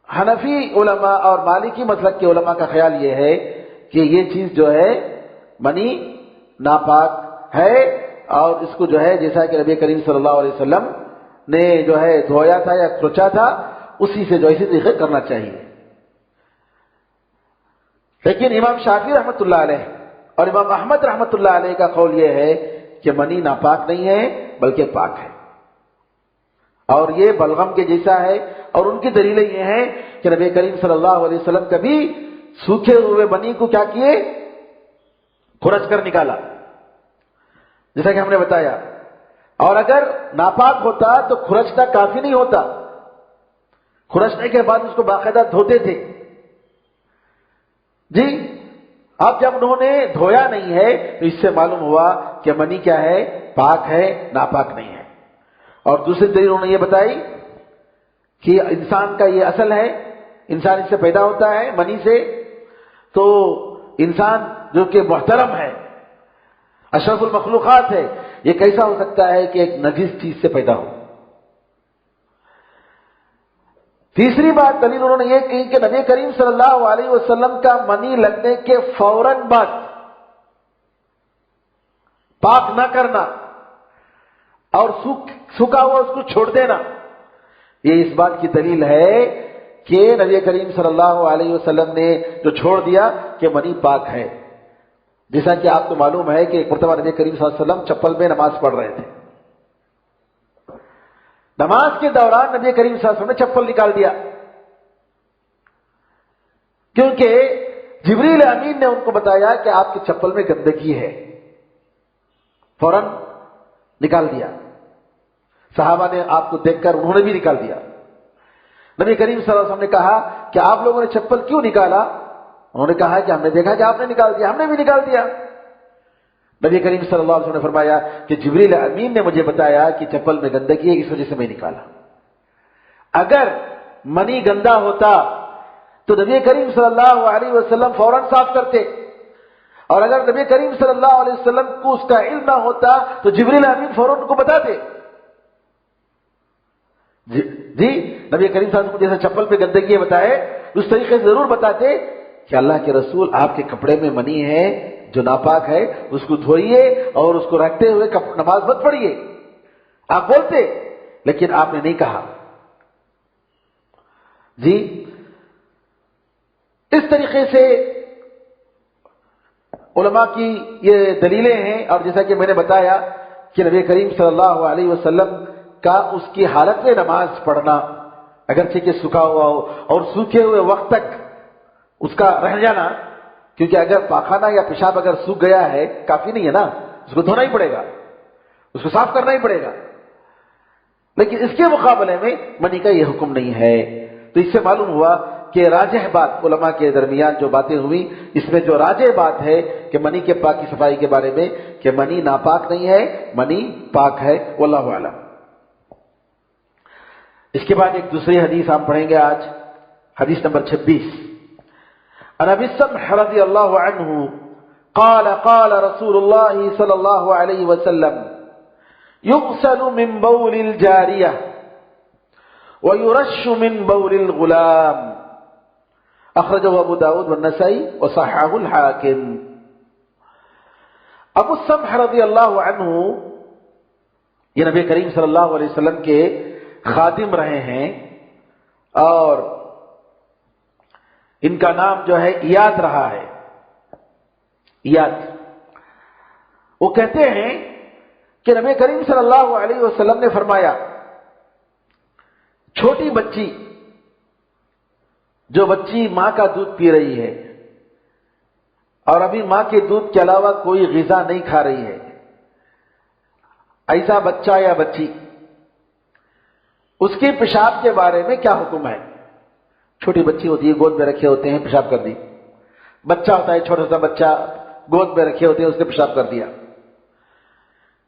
حنفی علماء اور مالکی مسلک کے علماء کا خیال یہ ہے کہ یہ چیز جو ہے منی ناپاک ہے، اور اس کو جو ہے جیسا کہ نبی کریم صلی اللہ علیہ وسلم نے جو ہے دھویا تھا یا کھرچا تھا، اسی سے جو اسی طریقے کرنا چاہیے۔ لیکن امام شافعی رحمۃ اللہ علیہ اور امام احمد رحمۃ اللہ علیہ کا قول یہ ہے کہ منی ناپاک نہیں ہے بلکہ پاک ہے، اور یہ بلغم کے جیسا ہے، اور ان کی دلیلیں یہ ہیں کہ نبی کریم صلی اللہ علیہ وسلم کبھی سوکھے ہوئے منی کو کیا کیے؟ کھرچ کر نکالا، جیسا کہ ہم نے بتایا۔ اور اگر ناپاک ہوتا تو کھرچنا کافی نہیں ہوتا، کھرچنے کے بعد اس کو باقاعدہ دھوتے تھے جی۔ اب جب انہوں نے دھویا نہیں ہے تو اس سے معلوم ہوا کہ منی کیا ہے؟ پاک ہے، ناپاک نہیں ہے۔ اور دوسری دلیل انہوں نے یہ بتائی کہ انسان کا یہ اصل ہے، انسان اس سے پیدا ہوتا ہے منی سے، تو انسان جو کہ محترم ہے، اشرف المخلوقات ہے، یہ کیسا ہو سکتا ہے کہ ایک نجس چیز سے پیدا ہو؟ تیسری بات دلیل انہوں نے یہ کہی کہ نبی کریم صلی اللہ علیہ وسلم کا منی لگنے کے فوراً بعد پاک نہ کرنا اور سوکھا ہوا اس کو چھوڑ دینا، یہ اس بات کی دلیل ہے کہ نبی کریم صلی اللہ علیہ وسلم نے جو چھوڑ دیا کہ منی پاک ہے۔ جیسا کہ آپ کو معلوم ہے کہ ایک مرتبہ نبی کریم صلی اللہ علیہ وسلم چپل میں نماز پڑھ رہے تھے، نماز کے دوران نبی کریم صلی اللہ علیہ وسلم نے چپل نکال دیا، کیونکہ جبریل امین نے ان کو بتایا کہ آپ کی چپل میں گندگی ہے، فوراً نکال دیا۔ صحابہ نے آپ کو دیکھ کر انہوں نے بھی نکال دیا۔ نبی کریم صلی اللہ علیہ وسلم نے کہا کہ آپ لوگوں نے چپل کیوں نکالا؟ انہوں نے کہا کہ ہم نے دیکھا کہ آپ نے نکال دیا، ہم نے بھی نکال دیا۔ نبی کریم صلی اللہ علیہ وسلم نے فرمایا کہ جبریل امین نے مجھے بتایا کہ چپل میں گندگی ہے، اس وجہ سے میں نکالا۔ اگر منی گندا ہوتا تو نبی کریم صلی اللہ علیہ وسلم فوراً صاف کرتے، اور اگر نبی کریم صلی اللہ علیہ وسلم کو اس کا علم نہ ہوتا تو جبریل امین فوراً ان کو بتاتے۔ جی نبی کریم صلی اللہ علیہ وسلم جیسے چپل پہ گندگی بتائے، اس طریقے سے ضرور بتاتے کہ اللہ کے رسول آپ کے کپڑے میں منی ہے جو ناپاک ہے، اس کو دھوئیے اور اس کو رکھتے ہوئے نماز مت پڑھیے، آپ بولتے، لیکن آپ نے نہیں کہا جی۔ اس طریقے سے علماء کی یہ دلیلیں ہیں، اور جیسا کہ میں نے بتایا کہ نبی کریم صلی اللہ علیہ وسلم کا اس کی حالت میں نماز پڑھنا، اگرچہ کہ سوکھا ہوا ہو اور سوکھے ہوئے وقت تک اس کا رہ جانا، کیونکہ اگر پاخانہ یا پیشاب اگر سوکھ گیا ہے کافی نہیں ہے نا، اس کو دھونا ہی پڑے گا، اس کو صاف کرنا ہی پڑے گا، لیکن اس کے مقابلے میں منی کا یہ حکم نہیں ہے۔ تو اس سے معلوم ہوا کہ راجح بات علماء کے درمیان جو باتیں ہوئی، اس میں جو راجح بات ہے کہ منی کے پاکی صفائی کے بارے میں کہ منی ناپاک نہیں ہے، منی پاک ہے، واللہ اعلم۔ اس کے بعد ایک دوسری حدیث ہم پڑھیں گے آج، حدیث نمبر 26۔ عن ابی السمح رضی اللہ عنہ قال قال رسول اللہ صلی اللہ علیہ وسلم يغسل من بول الجاریہ ويرش من بول الغلام، اخرجه ابو داود والنسائی وصححه الحاکم۔ ابو السمح رضی اللہ عنہ یہ نبی کریم صلی اللہ علیہ وسلم کے خادم رہے ہیں اور ان کا نام جو ہے ایاد رہا ہے، ایاد۔ وہ کہتے ہیں کہ نبی کریم صلی اللہ علیہ وسلم نے فرمایا چھوٹی بچی، جو بچی ماں کا دودھ پی رہی ہے اور ابھی ماں کے دودھ کے علاوہ کوئی غذا نہیں کھا رہی ہے، ایسا بچہ یا بچی، اس کے پیشاب کے بارے میں کیا حکم ہے؟ چھوٹی بچی ہوتی ہے، گود میں رکھے ہوتے ہیں، پیشاب کر دی۔ بچہ ہوتا ہے، چھوٹا سا بچہ گود میں رکھے ہوتے ہیں، اس نے پیشاب کر دیا۔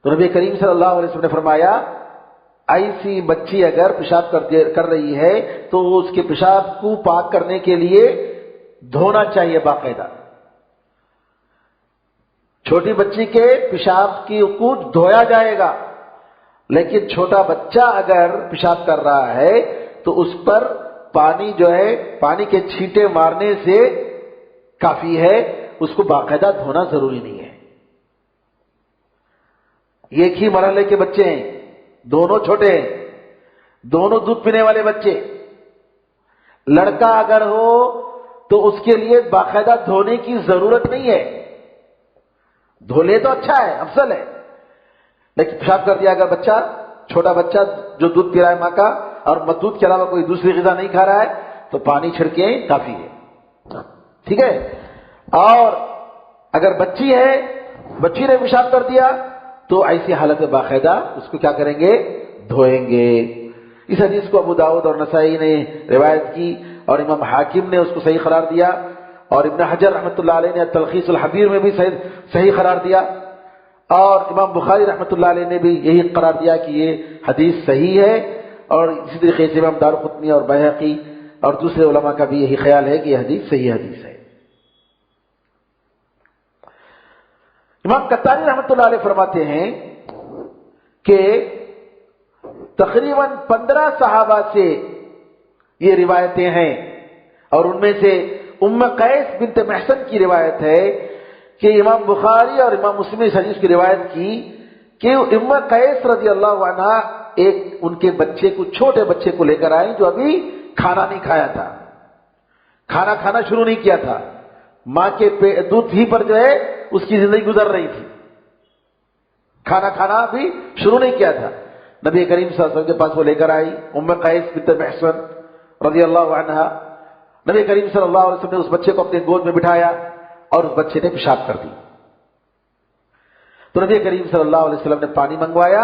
تو نبی کریم صلی اللہ علیہ وسلم نے فرمایا ایسی بچی اگر پیشاب کر رہی ہے تو اس کے پیشاب کو پاک کرنے کے لیے دھونا چاہیے باقاعدہ۔ چھوٹی بچی کے پیشاب کی کو دھویا جائے گا، لیکن چھوٹا بچہ اگر پیشاب کر رہا ہے تو اس پر پانی جو ہے، پانی کے چھینٹے مارنے سے کافی ہے، اس کو باقاعدہ دھونا ضروری نہیں ہے۔ ایک ہی مرحلے کے بچے ہیں، دونوں چھوٹے ہیں، دونوں دودھ پینے والے بچے۔ لڑکا اگر ہو تو اس کے لیے باقاعدہ دھونے کی ضرورت نہیں ہے، دھو لے تو اچھا ہے، افضل ہے، لیکن پیشاب کر دیا اگر بچہ، چھوٹا بچہ جو دودھ پی رہا ہے ماں کا اور دودھ کے علاوہ کوئی دوسری غذا نہیں کھا رہا ہے تو پانی چھڑکیں کافی ہے، ٹھیک ہے۔ اور اگر بچی ہے، بچی نے پیشاب کر دیا تو ایسی حالت میں باقاعدہ اس کو کیا کریں گے؟ دھوئیں گے۔ اس حدیث کو ابو داؤد اور نسائی نے روایت کی اور امام حاکم نے اس کو صحیح قرار دیا، اور ابن حجر رحمۃ اللہ علیہ نے تلخیص الحبیر میں بھی صحیح قرار دیا، اور امام بخاری رحمۃ اللہ علیہ نے بھی یہی قرار دیا کہ یہ حدیث صحیح ہے، اور اسی طریقے سے امام دارقطنی اور بیہقی اور دوسرے علماء کا بھی یہی خیال ہے کہ یہ حدیث صحیح حدیث ہے۔ امام قطانی رحمۃ اللہ علیہ فرماتے ہیں کہ تقریباً 15 صحابہ سے یہ روایتیں ہیں، اور ان میں سے ام قیس بنت محسن کی روایت ہے کہ امام بخاری اور امام مسلم اس حدیث کی روایت کی کہ ام قیس رضی اللہ عنہ ایک ان کے بچے کو، چھوٹے بچے کو لے کر آئے جو ابھی کھانا نہیں کھایا تھا، کھانا شروع نہیں کیا تھا، ماں کے دودھ ہی پر جو ہے اس کی زندگی گزر رہی تھی، کھانا بھی شروع نہیں کیا تھا۔ نبی کریم صلی اللہ علیہ وسلم کے پاس وہ لے کر آئی ام قیس بنت محسن رضی اللہ عنہا۔ نبی کریم صلی اللہ علیہ وسلم نے اس بچے کو اپنے گود میں بٹھایا اور اس بچے نے پیشاب کر دی۔ تو نبی کریم صلی اللہ علیہ وسلم نے پانی منگوایا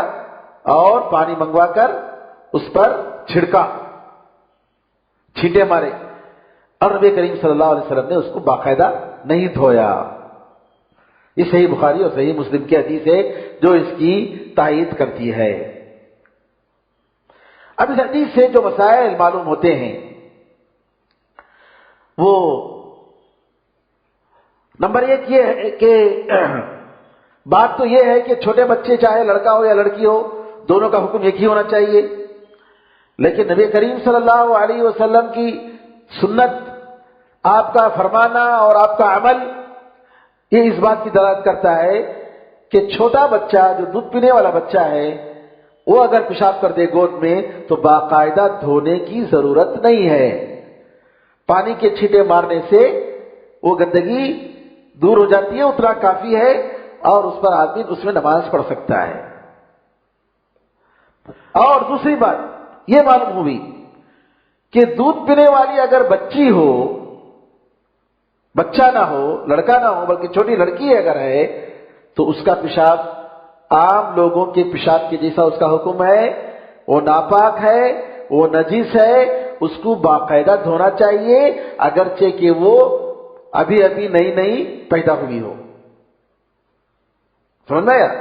اور پانی منگوا کر اس پر چھڑکا، چھینٹے مارے، اور نبی کریم صلی اللہ علیہ وسلم نے اس کو باقاعدہ نہیں دھویا۔ یہ صحیح بخاری اور صحیح مسلم کی حدیث ہے جو اس کی تائید کرتی ہے۔ اب اس حدیث سے جو مسائل معلوم ہوتے ہیں وہ نمبر ایک یہ ہے کہ بات تو یہ ہے کہ چھوٹے بچے چاہے لڑکا ہو یا لڑکی ہو دونوں کا حکم ایک ہی ہونا چاہیے، لیکن نبی کریم صلی اللہ علیہ وسلم کی سنت، آپ کا فرمانا اور آپ کا عمل یہ اس بات کی دلالت کرتا ہے کہ چھوٹا بچہ جو دودھ پینے والا بچہ ہے وہ اگر پیشاب کر دے گود میں تو باقاعدہ دھونے کی ضرورت نہیں ہے، پانی کے چھینٹے مارنے سے وہ گندگی دور ہو جاتی ہے، اتنا کافی ہے، اور اس پر آدمی اس میں نماز پڑھ سکتا ہے۔ اور دوسری بات یہ معلوم ہوئی کہ دودھ پینے والی اگر بچی ہو، بچہ نہ ہو، لڑکا نہ ہو بلکہ چھوٹی لڑکی اگر ہے تو اس کا پیشاب عام لوگوں کے پیشاب کے جیسا اس کا حکم ہے، وہ ناپاک ہے، وہ نجس ہے، اس کو باقاعدہ دھونا چاہیے اگرچہ کہ وہ ابھی نئی پیدا ہوئی ہو۔ سمجھ میں آیا؟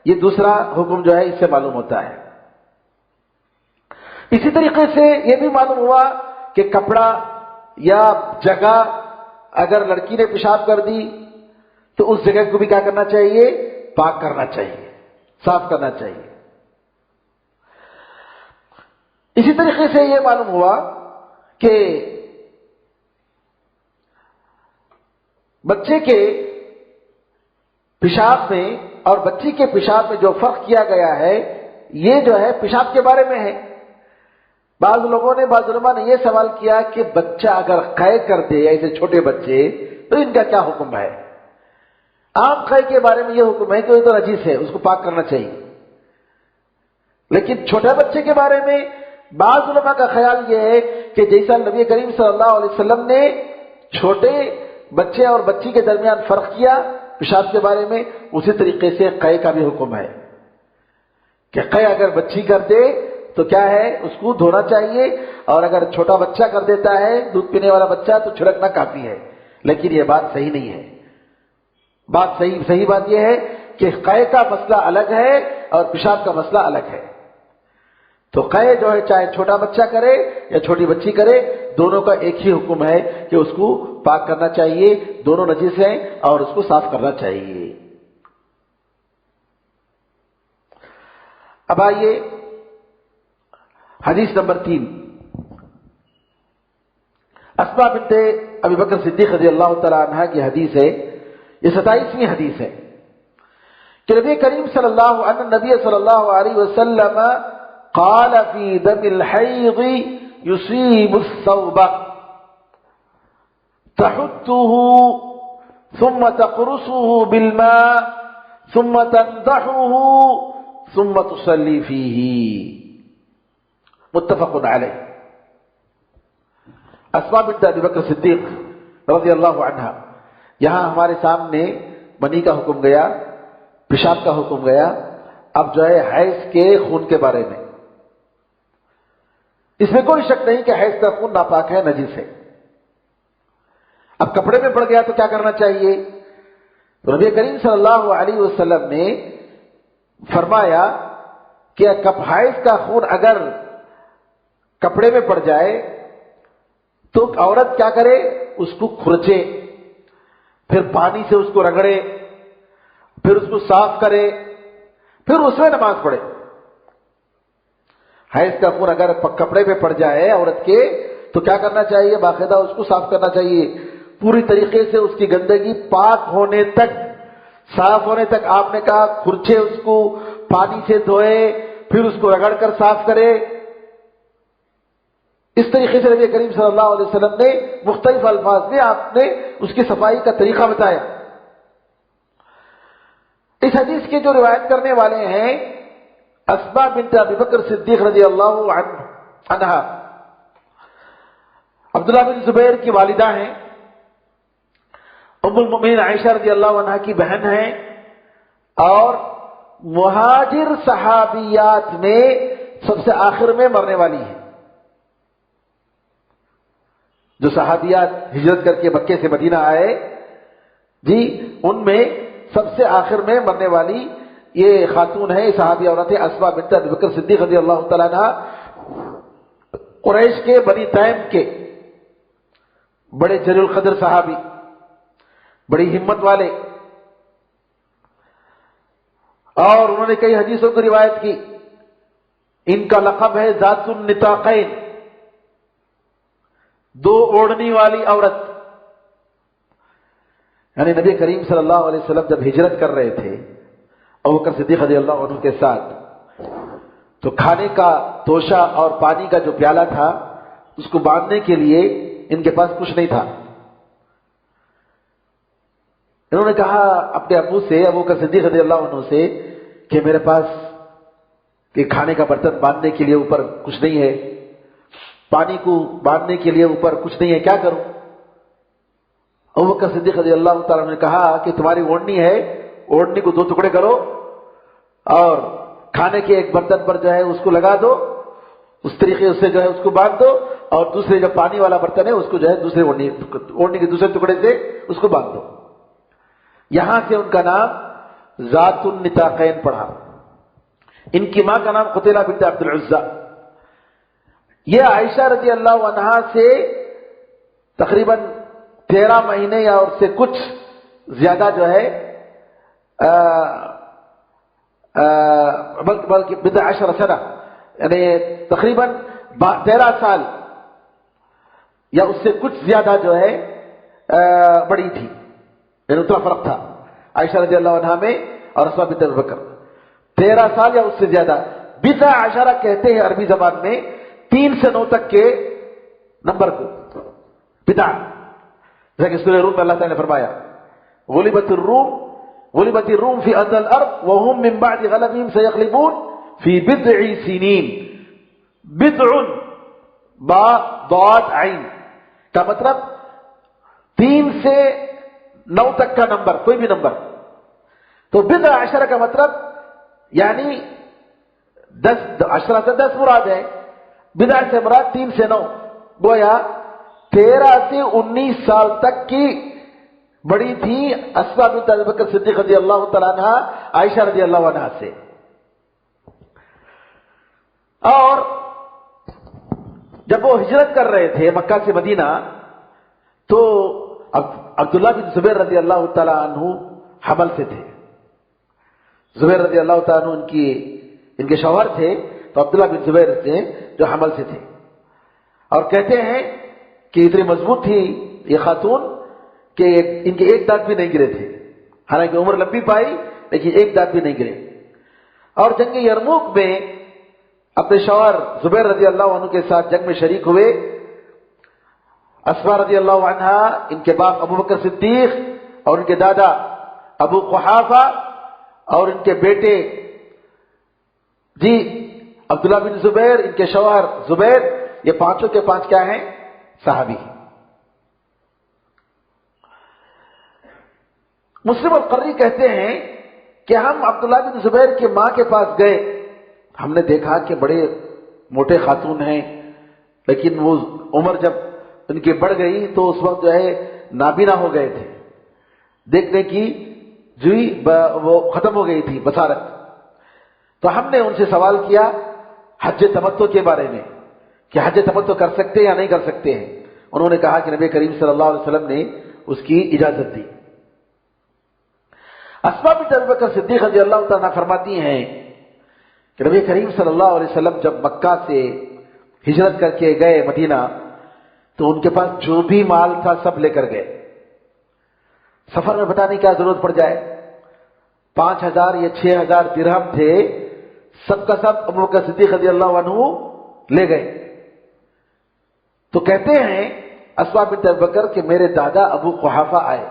یہ دوسرا حکم جو ہے اس سے معلوم ہوتا ہے۔ اسی طریقے سے یہ بھی معلوم ہوا کہ کپڑا یا جگہ اگر لڑکی نے پیشاب کر دی تو اس جگہ کو بھی کیا کرنا چاہیے؟ پاک کرنا چاہیے، صاف کرنا چاہیے۔ اسی طریقے سے یہ معلوم ہوا کہ بچے کے پیشاب میں اور بچی کے پیشاب میں جو فرق کیا گیا ہے یہ جو ہے پیشاب کے بارے میں ہے۔ بعض لوگوں نے، بعض علماء نے یہ سوال کیا کہ بچہ اگر قے کر دے ایسے چھوٹے بچے تو ان کا کیا حکم ہے؟ عام قے کے بارے میں یہ حکم ہے کہ وہ تو نجیس ہے، اس کو پاک کرنا چاہیے، لیکن چھوٹے بچے کے بارے میں بعض علماء کا خیال یہ ہے کہ جیسا نبی کریم صلی اللہ علیہ وسلم نے چھوٹے بچے اور بچی کے درمیان فرق کیا پیشاب کے بارے میں، اسی طریقے سے قے کا بھی حکم ہے کہ قے اگر بچی کر دے تو کیا ہے، اس کو دھونا چاہیے، اور اگر چھوٹا بچہ کر دیتا ہے، دودھ پینے والا بچہ، تو چھڑکنا کافی ہے۔ لیکن یہ بات صحیح نہیں ہے۔ صحیح بات یہ ہے کہ قے کا مسئلہ الگ ہے اور پیشاب کا مسئلہ الگ ہے۔ تو قے جو ہے چاہے چھوٹا بچہ کرے یا چھوٹی بچی کرے، دونوں کا ایک ہی حکم ہے کہ اس کو پاک کرنا چاہیے، دونوں نجس ہیں اور اس کو صاف کرنا چاہیے۔ اب آئیے حدیث نمبر 3، اسماء بنت ابی بکر صدیق رضی اللہ تعالی عنہ کی حدیث ہے، یہ 27ویں حدیث ہے کہ نبی کریم صلی اللہ علیہ وسلم قال فی دم الحیض یصیب الثوب تحته ثم تقرصه بالماء ثم تنضحه ثم تصلي فيه، متفق علیہ۔ اسماء بنت ابی بکر صدیق رضی اللہ عنہ، یہاں ہمارے سامنے منی کا حکم گیا، پیشاب کا حکم گیا، اب جو ہے حیض کے خون کے بارے میں۔ اس میں کوئی شک نہیں کہ حیض کا خون ناپاک ہے، نجس ہے۔ اب کپڑے میں پڑ گیا تو کیا کرنا چاہیے؟ تو نبی کریم صلی اللہ علیہ وسلم نے فرمایا کہ حیض کا خون اگر کپڑے میں پڑ جائے تو عورت کیا کرے؟ اس کو کھرچے، پھر پانی سے اس کو رگڑے، پھر اس کو صاف کرے، پھر اس میں نماز پڑھے۔ حیض کا خون اگر کپڑے پہ پڑ جائے عورت کے تو کیا کرنا چاہیے؟ باقاعدہ اس کو صاف کرنا چاہیے، پوری طریقے سے اس کی گندگی پاک ہونے تک، صاف ہونے تک۔ آپ نے کہا کھرچے، اس کو پانی سے دھوئے، پھر اس کو رگڑ کر صاف کرے۔ اس طریقے سے نبی کریم صلی اللہ علیہ وسلم نے مختلف الفاظ میں آپ نے اس کی صفائی کا طریقہ بتایا۔ اس حدیث کے جو روایت کرنے والے ہیں اسماء بنت ابی بکر صدیق رضی اللہ عنہ، عبداللہ بن زبیر کی والدہ ہیں، ام المؤمنین عائشہ رضی اللہ عنہ کی بہن ہیں، اور مہاجر صحابیات میں سب سے آخر میں مرنے والی ہیں۔ جو صحابیات ہجرت کر کے مکے سے مدینہ آئے جی، ان میں سب سے آخر میں مرنے والی یہ خاتون ہے، صحابی عورت ہے اسماء بنت ابی بکر صدیق رضی اللہ تعالیٰ عنہ، قریش کے بنی تیم کے بڑے جلیل القدر صحابی، بڑی ہمت والے، اور انہوں نے کئی حدیثوں کی روایت کی۔ ان کا لقب ہے ذات النطاقین، دو اوڑھنی والی عورت۔ یعنی نبی کریم صلی اللہ علیہ وسلم جب ہجرت کر رہے تھے ابوبکر صدیق رضی اللہ عنہ کے ساتھ، تو کھانے کا توشہ اور پانی کا جو پیالہ تھا اس کو باندھنے کے لیے ان کے پاس کچھ نہیں تھا۔ انہوں نے کہا اپنے ابو سے، ابوبکر صدیق رضی اللہ عنہ سے، کہ میرے پاس کھانے کا برتن باندھنے کے لیے اوپر کچھ نہیں ہے، پانی کو باندھنے کے لیے اوپر کچھ نہیں ہے، کیا کروں؟ ابوبکر صدیق رضی اللہ تعالیٰ نے کہا کہ تمہاری اوڑھنی ہے، اوڑھنی کو 2 ٹکڑے کرو اور کھانے کے ایک برتن پر جو ہے اس کو لگا دو، اس طریقے سے جو ہے اس کو باندھ دو، اور دوسرے جو پانی والا برتن ہے اس کو جو ہے دوسرے اوڑھنی کے دوسرے ٹکڑے سے اس کو باندھ دو۔ یہاں سے ان کا نام ذات النطاقین پڑھا۔ ان کی ماں کا نام قتیلہ بنت عبد العزیٰ۔ یہ عائشہ رضی اللہ عنہا سے تقریباً 13 مہینے یا اس سے کچھ زیادہ جو ہے بلکہ 12 سنہ، یعنی تقریباً 13 سال یا اس سے کچھ زیادہ جو ہے بڑی تھی، یعنی اتنا فرق تھا۔ عائشہ رضی اللہ عنہا میں اور اسما بنت ابی بکر 13 سال یا اس سے زیادہ. بضع عشرہ کہتے ہیں عربی زبان میں 3 سے 9 تک کے نمبر کو بضع. جیسا کہ سورہ روم میں اللہ تعالیٰ نے فرمایا غلبت الروم فی ادنى الارض وهم من بعد غلبهم سيغلبون فی بضع سنین. بضع با ضاد عین کا مطلب 3 سے 9 تک کا نمبر، کوئی بھی نمبر. تو بضع عشرہ کا مطلب یعنی 10 عشرہ سے 10 مراد ہے، بضع سے مراد 3 سے 9، گویا 13 سے 19 سال تک کی بڑی تھی اسما بنت ابی بکر صدیق رضی اللہ تعالیٰ عنہ عائشہ رضی اللہ عنہا سے. اور جب وہ ہجرت کر رہے تھے مکہ سے مدینہ تو عبداللہ بن زبیر رضی اللہ تعالیٰ عنہ حمل سے تھے. زبیر رضی اللہ تعالیٰ عنہ ان کے شوہر تھے، تو عبداللہ بن زبیر تھے جو حمل سے تھے. اور کہتے ہیں کہ اتنی مضبوط تھی یہ خاتون کہ ان کے ایک دانت بھی نہیں گرے تھے، حالانکہ عمر لمبی پائی لیکن ایک دانت بھی نہیں گرے. اور جنگ یرموک میں اپنے شوہر زبیر رضی اللہ عنہ کے ساتھ جنگ میں شریک ہوئے. اسما رضی اللہ عنہا، ان کے باپ ابو بکر صدیق اور ان کے دادا ابو قحافہ اور ان کے بیٹے عبداللہ بن زبیر، ان کے شوہر زبیر، یہ پانچوں کے پانچ کیا ہیں؟ صحابی. مسلم القری کہتے ہیں کہ ہم عبداللہ بن زبیر کی ماں کے پاس گئے، ہم نے دیکھا کہ بڑے موٹے خاتون ہیں، لیکن وہ عمر جب ان کی بڑھ گئی تو اس وقت جو ہے نابینا ہو گئے تھے، دیکھنے کی جوئی وہ ختم ہو گئی تھی بصارت. تو ہم نے ان سے سوال کیا حج تمتع کے بارے میں کہ حج تمتع کر سکتے ہیں یا نہیں کر سکتے ہیں. انہوں نے کہا کہ نبی کریم صلی اللہ علیہ وسلم نے اس کی اجازت دی. اسما بنت ابی بکر صدیق رضی اللہ تعالیٰ فرماتی ہیں کہ نبی کریم صلی اللہ علیہ وسلم جب مکہ سے ہجرت کر کے گئے مدینہ تو ان کے پاس جو بھی مال تھا سب لے کر گئے. سفر میں بتانے کی کیا ضرورت پڑ جائے، 5000 یا 6000 درہم تھے، سب کا سب ابو بکر صدیق رضی اللہ عنہ لے گئے. تو کہتے ہیں اسما بنت ابی بکر کہ میرے دادا ابو قحافہ آئے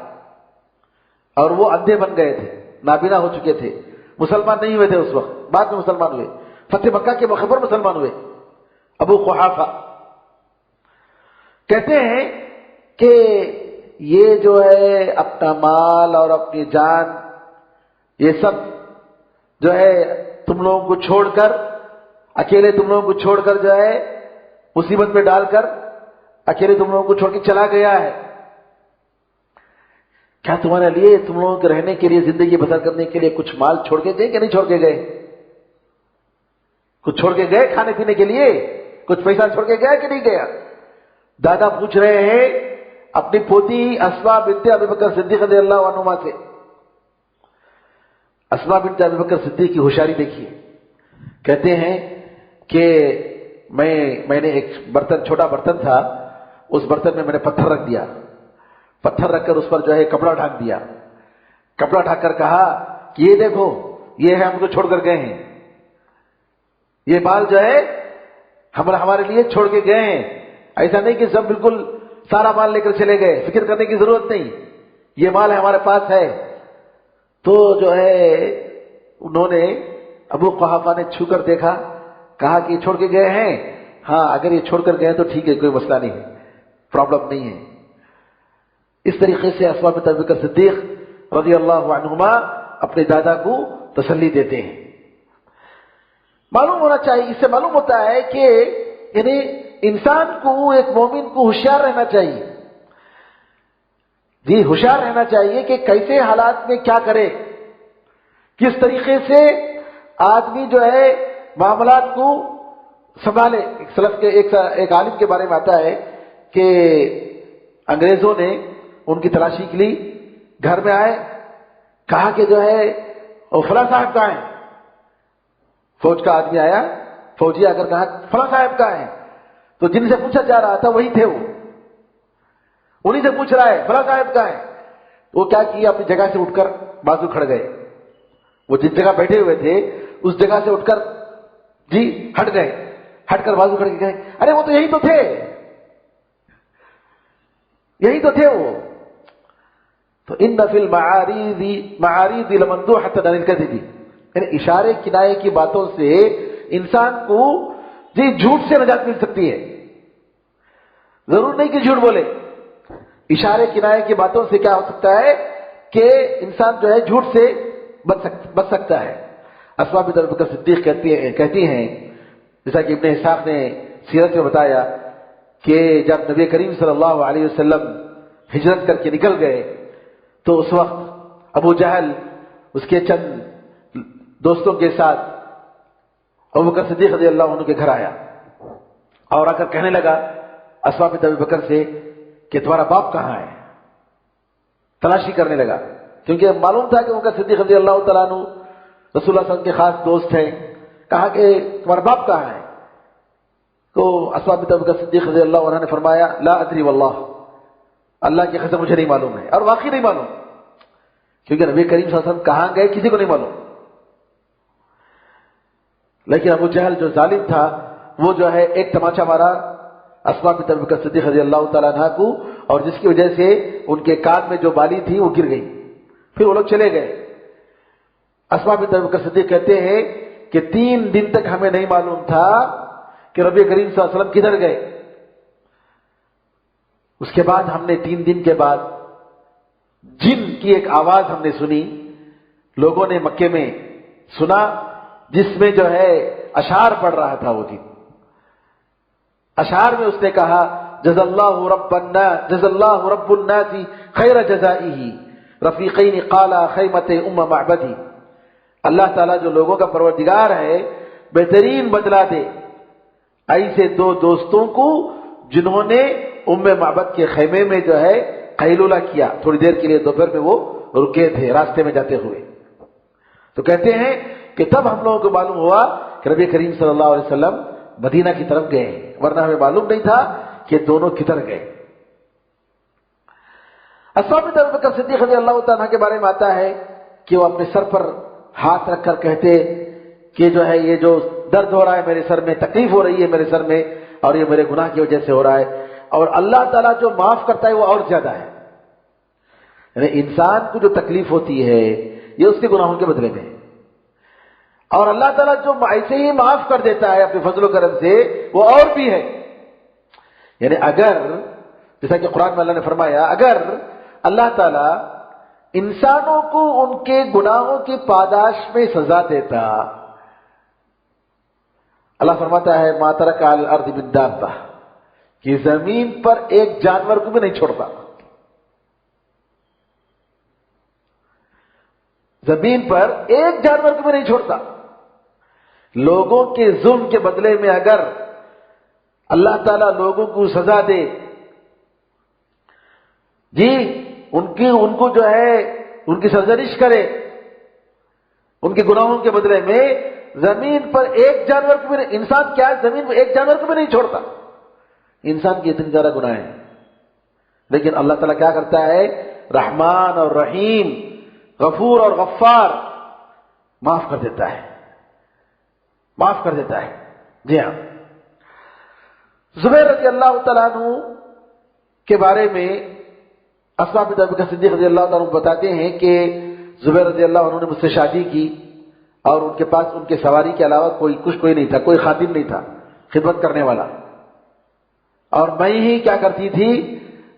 اور وہ اندھے بن گئے تھے، نابینا ہو چکے تھے، مسلمان نہیں ہوئے تھے اس وقت، بعد میں مسلمان ہوئے، فتح مکہ کے موقع پر مسلمان ہوئے ابو قحافہ. کہتے ہیں کہ یہ جو ہے اپنا مال اور اپنی جان یہ سب جو ہے تم لوگوں کو چھوڑ کر، اکیلے تم لوگوں کو چھوڑ کر جو ہے مصیبت میں ڈال کر اکیلے تم لوگوں کو چھوڑ کے چلا گیا ہے. کیا تمہارے لیے تم لوگوں کے رہنے کے لیے، زندگی بسر کرنے کے لیے کچھ مال چھوڑ کے گئے کہ نہیں چھوڑ کے گئے؟ کچھ چھوڑ کے گئے کھانے پینے کے لیے؟ کچھ پیسہ چھوڑ کے گیا کہ نہیں گیا؟ دادا پوچھ رہے ہیں اپنی پوتی اسما بنت ابی بکر صدیق رضی اللہ عنہما سے. اسما بنت ابی بکر صدیق کی ہوشیاری دیکھیے. کہتے ہیں کہ میں نے ایک برتن، چھوٹا برتن تھا، اس برتن میں نے پتھر رکھ دیا، پتھر رکھ کر اس پر جو ہے کپڑا ڈھانک دیا، کپڑا ڈھانک کر کہا کہ یہ دیکھو یہ ہے ہم کو چھوڑ کر گئے ہیں، یہ مال جو ہے ہمارے لیے چھوڑ کے گئے ہیں. ایسا نہیں کہ سب بالکل سارا مال لے کر چلے گئے، فکر کرنے کی ضرورت نہیں، یہ مال ہمارے پاس ہے. تو جو ہے انہوں نے ابو قحافہ نے چھو کر دیکھا، کہا کہ یہ چھوڑ کے گئے ہیں، ہاں اگر یہ چھوڑ کر گئے تو ٹھیک ہے، کوئی مسئلہ نہیں ہے، پرابلم نہیں ہے. اس طریقے سے اسما بنت ابی بکر صدیق رضی اللہ عنہما اپنے دادا کو تسلی دیتے ہیں. معلوم ہونا چاہیے، اس سے معلوم ہوتا ہے کہ یعنی انسان کو، ایک مومن کو ہوشیار رہنا چاہیے. جی ہوشیار رہنا چاہیے کہ کیسے حالات میں کیا کرے، کس طریقے سے آدمی جو ہے معاملات کو سنبھالے. ایک سلف کے ایک عالم کے بارے میں آتا ہے کہ انگریزوں نے ان کی تلاشی کے لیے گھر میں آئے، کہا کہ جو ہے فلاں صاحب کہاں ہیں. فوج کا آدمی آیا، فوجی آ کر کہا فلاں صاحب کہاں ہیں. تو جن سے پوچھا جا رہا تھا وہی تھے، وہ انہی سے پوچھ رہا ہے فلاں صاحب کہاں ہے. وہ کیا کیا، اپنی جگہ سے اٹھ کر بازو کھڑ گئے. وہ جس جگہ بیٹھے ہوئے تھے اس جگہ سے اٹھ کر جی ہٹ گئے, ہٹ کر بازو کھڑ کے گئے, ارے وہ تو یہی تو تھے, یہی تو تھے وہ. تو ان فی المعارض لمندوحۃ عن الکذب, یعنی اشارے کنائے کی باتوں سے انسان کو جی جھوٹ سے نجات مل سکتی ہے. ضرور نہیں کہ جھوٹ بولے, اشارے کنائے کی باتوں سے کیا ہو سکتا ہے کہ انسان جو ہے جھوٹ سے بچ سکتا ہے. اسماء بنت ابی بکر صدیق کہتی ہیں جیسا کہ ابن اسحاق نے سیرت میں بتایا کہ جب نبی کریم صلی اللہ علیہ وسلم ہجرت کر کے نکل گئے تو اس وقت ابو جہل اس کے چند دوستوں کے ساتھ ابو بکر صدیق رضی اللہ عنہ کے گھر آیا اور آ کر کہنے لگا اسماء بنت ابی بکر سے کہ تمہارا باپ کہاں ہے. تلاشی کرنے لگا کیونکہ معلوم تھا کہ ابو بکر صدیق رضی اللہ تعالیٰ عنہ رسول اللہ صلی اللہ علیہ وسلم کے خاص دوست ہیں. کہا کہ تمہارا باپ کہاں ہے؟ تو اسماء بنت ابی بکر صدیق رضی اللہ عنہ نے فرمایا لا ادری واللہ, اللہ کی قسم مجھے نہیں معلوم ہے. اور واقعی نہیں معلوم, کیونکہ نبی کریم صلی اللہ علیہ وسلم کہاں گئے کسی کو نہیں معلوم. لیکن ابو جہل جو ظالم تھا وہ جو ہے ایک تماچا مارا اسماء بنت ابی بکر صدیق رضی اللہ تعالیٰ عنہ کو, اور جس کی وجہ سے ان کے کان میں جو بالی تھی وہ گر گئی. پھر وہ لوگ چلے گئے. اسماء بنت ابی بکر صدیق کہتے ہیں کہ 3 دن تک ہمیں نہیں معلوم تھا کہ نبی کریم صلی اللہ علیہ وسلم کدھر گئے. اس کے بعد ہم نے 3 دن کے بعد جن کی ایک آواز ہم نے سنی, لوگوں نے مکے میں سنا, جس میں جو ہے اشعار پڑھ رہا تھا. وہ جن اشعار میں اس نے کہا جزا اللہ رب الناس خیر جزائه رفیقین قالا خیمت معبدی. اللہ تعالیٰ جو لوگوں کا پروردگار ہے بہترین بدلہ دے ایسے 2 دوستوں کو جنہوں نے معبد کے خیمے میں جو ہے قیلولہ کیا. تھوڑی دیر کے لیے دوپہر میں وہ رکے تھے راستے میں جاتے ہوئے. تو کہتے ہیں کہ تب ہم لوگوں کو معلوم ہوا کہ نبی کریم صلی اللہ علیہ وسلم مدینہ کی طرف گئے, ورنہ ہمیں معلوم نہیں تھا کہ دونوں کدھر گئے. اسماء بنت ابی بکر صدیق رضی اللہ تعالیٰ کے بارے میں آتا ہے کہ وہ اپنے سر پر ہاتھ رکھ کر کہتے کہ جو ہے یہ جو درد ہو رہا ہے میرے سر میں, تکلیف ہو رہی ہے میرے سر میں, اور یہ میرے گناہ کی وجہ سے ہو رہا ہے, اور اللہ تعالیٰ جو معاف کرتا ہے وہ اور زیادہ ہے. یعنی انسان کو جو تکلیف ہوتی ہے یہ اس کے گناہوں کے بدلے میں, اور اللہ تعالیٰ جو ایسے ہی معاف کر دیتا ہے اپنے فضل و کرم سے وہ اور بھی ہے. یعنی اگر جیسا کہ قرآن میں اللہ نے فرمایا اگر اللہ تعالیٰ انسانوں کو ان کے گناہوں کی پاداش میں سزا دیتا, اللہ فرماتا ہے ما ترک علی الارض من دابہ, کہ زمین پر ایک جانور کو بھی نہیں چھوڑتا. زمین پر ایک جانور کو بھی نہیں چھوڑتا. لوگوں کے ظلم کے بدلے میں اگر اللہ تعالیٰ لوگوں کو سزا دے جی, ان کو جو ہے ان کی سرزنش کرے ان کے گناہوں کے بدلے میں, زمین پر ایک جانور کو بھی نہیں, انسان کیا زمین پر ایک جانور کو بھی نہیں چھوڑتا. انسان کی اتنی زیادہ گناہ ہے, لیکن اللہ تعالیٰ کیا کرتا ہے رحمان اور رحیم غفور اور غفار معاف کر دیتا ہے, معاف کر دیتا ہے. جی ہاں, زبیر رضی اللہ تعالیٰ عنہ کے بارے میں اسماء بنت ابی بکر صدیق رضی اللہ تعالیٰ عنہ بتاتے ہیں کہ زبیر رضی اللہ عنہ نے مجھ سے شادی کی اور ان کے پاس ان کے سواری کے علاوہ کوئی نہیں تھا, کوئی خادم نہیں تھا خدمت کرنے والا, اور میں ہی کیا کرتی تھی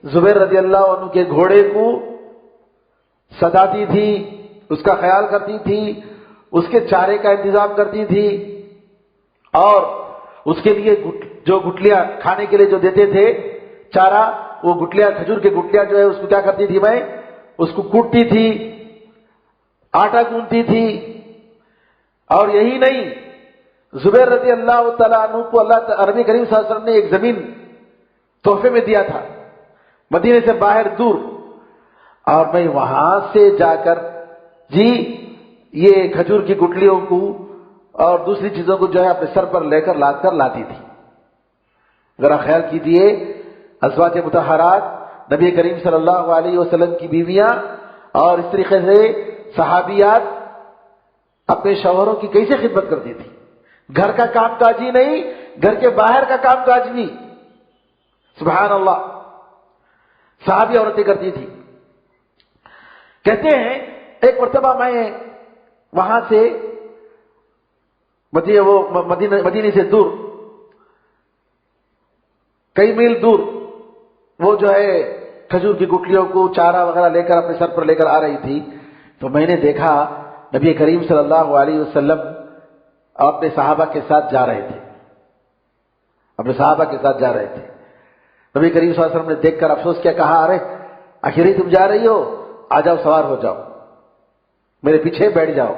زبیر رضی اللہ عنہ کے گھوڑے کو سجاتی تھی, اس کا خیال کرتی تھی, اس کے چارے کا انتظام کرتی تھی, اور اس کے لیے جو گٹلیاں کھانے کے لیے جو دیتے تھے چارہ, وہ گٹلیاں کھجور کے گٹلیاں جو ہے اس کو کیا کرتی تھی میں اس کو کوٹتی تھی, آٹا گوندتی تھی. اور یہی نہیں, زبیر رضی اللہ تعالیٰ عنہ کو نبی کریم صلی اللہ علیہ وسلم نے ایک زمین تحفے میں دیا تھا مدینے سے باہر دور, اور میں وہاں سے جا کر جی یہ کھجور کی گٹلیوں کو اور دوسری چیزوں کو جو ہے اپنے سر پر لے کر لاتی تھی. ذرا خیال کیجیے, ازواج مطہرات نبی کریم صلی اللہ علیہ وسلم کی بیویاں اور اس طریقے سے صحابیات اپنے شوہروں کی کیسے خدمت کرتی تھی، گھر کا کام کاج ہی نہیں، گھر کے باہر کا کام کاج بھی، سبحان اللہ، صحابی عورتیں کرتی تھی۔ کہتے ہیں ایک مرتبہ میں وہاں سے مدینے سے دور، کئی میل دور، وہ جو ہے کھجور کی گٹلیوں کو چارہ وغیرہ لے کر اپنے سر پر لے کر آ رہی تھی، تو میں نے دیکھا نبی کریم صلی اللہ علیہ وسلم اپنے صحابہ کے ساتھ جا رہے تھے، اپنے صحابہ کے ساتھ جا رہے تھے۔ نبی کریم صلی اللہ علیہ وسلم نے دیکھ کر افسوس کیا، کہا ارے آخر ہی تم جا رہی ہو، آ جاؤ سوار ہو جاؤ، میرے پیچھے بیٹھ جاؤ۔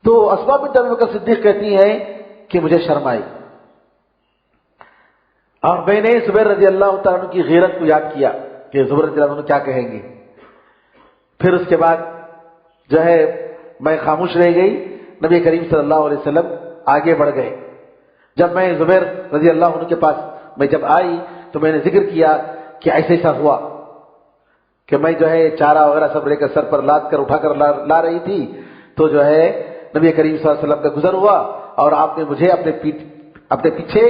تو اسماء بنت ابی بکر صدیق کہتی ہیں کہ مجھے شرم آئی، اور میں نے زبیر رضی اللہ تعالیٰ عنہ کی غیرت کو یاد کیا کہ زبیر رضی اللہ عنہ کیا کہیں گے۔ پھر اس کے بعد جو ہے میں خاموش رہ گئی، نبی کریم صلی اللہ علیہ وسلم آگے بڑھ گئے۔ جب میں زبیر رضی اللہ عنہ کے پاس میں جب آئی تو میں نے ذکر کیا کہ ایسا ہوا کہ میں جو ہے چارہ وغیرہ سب لے کر سر پر لاد کر اٹھا کر لا رہی تھی، تو جو ہے نبی کریم صلی اللہ علیہ وسلم کا گزر ہوا اور آپ نے مجھے اپنے پیچھے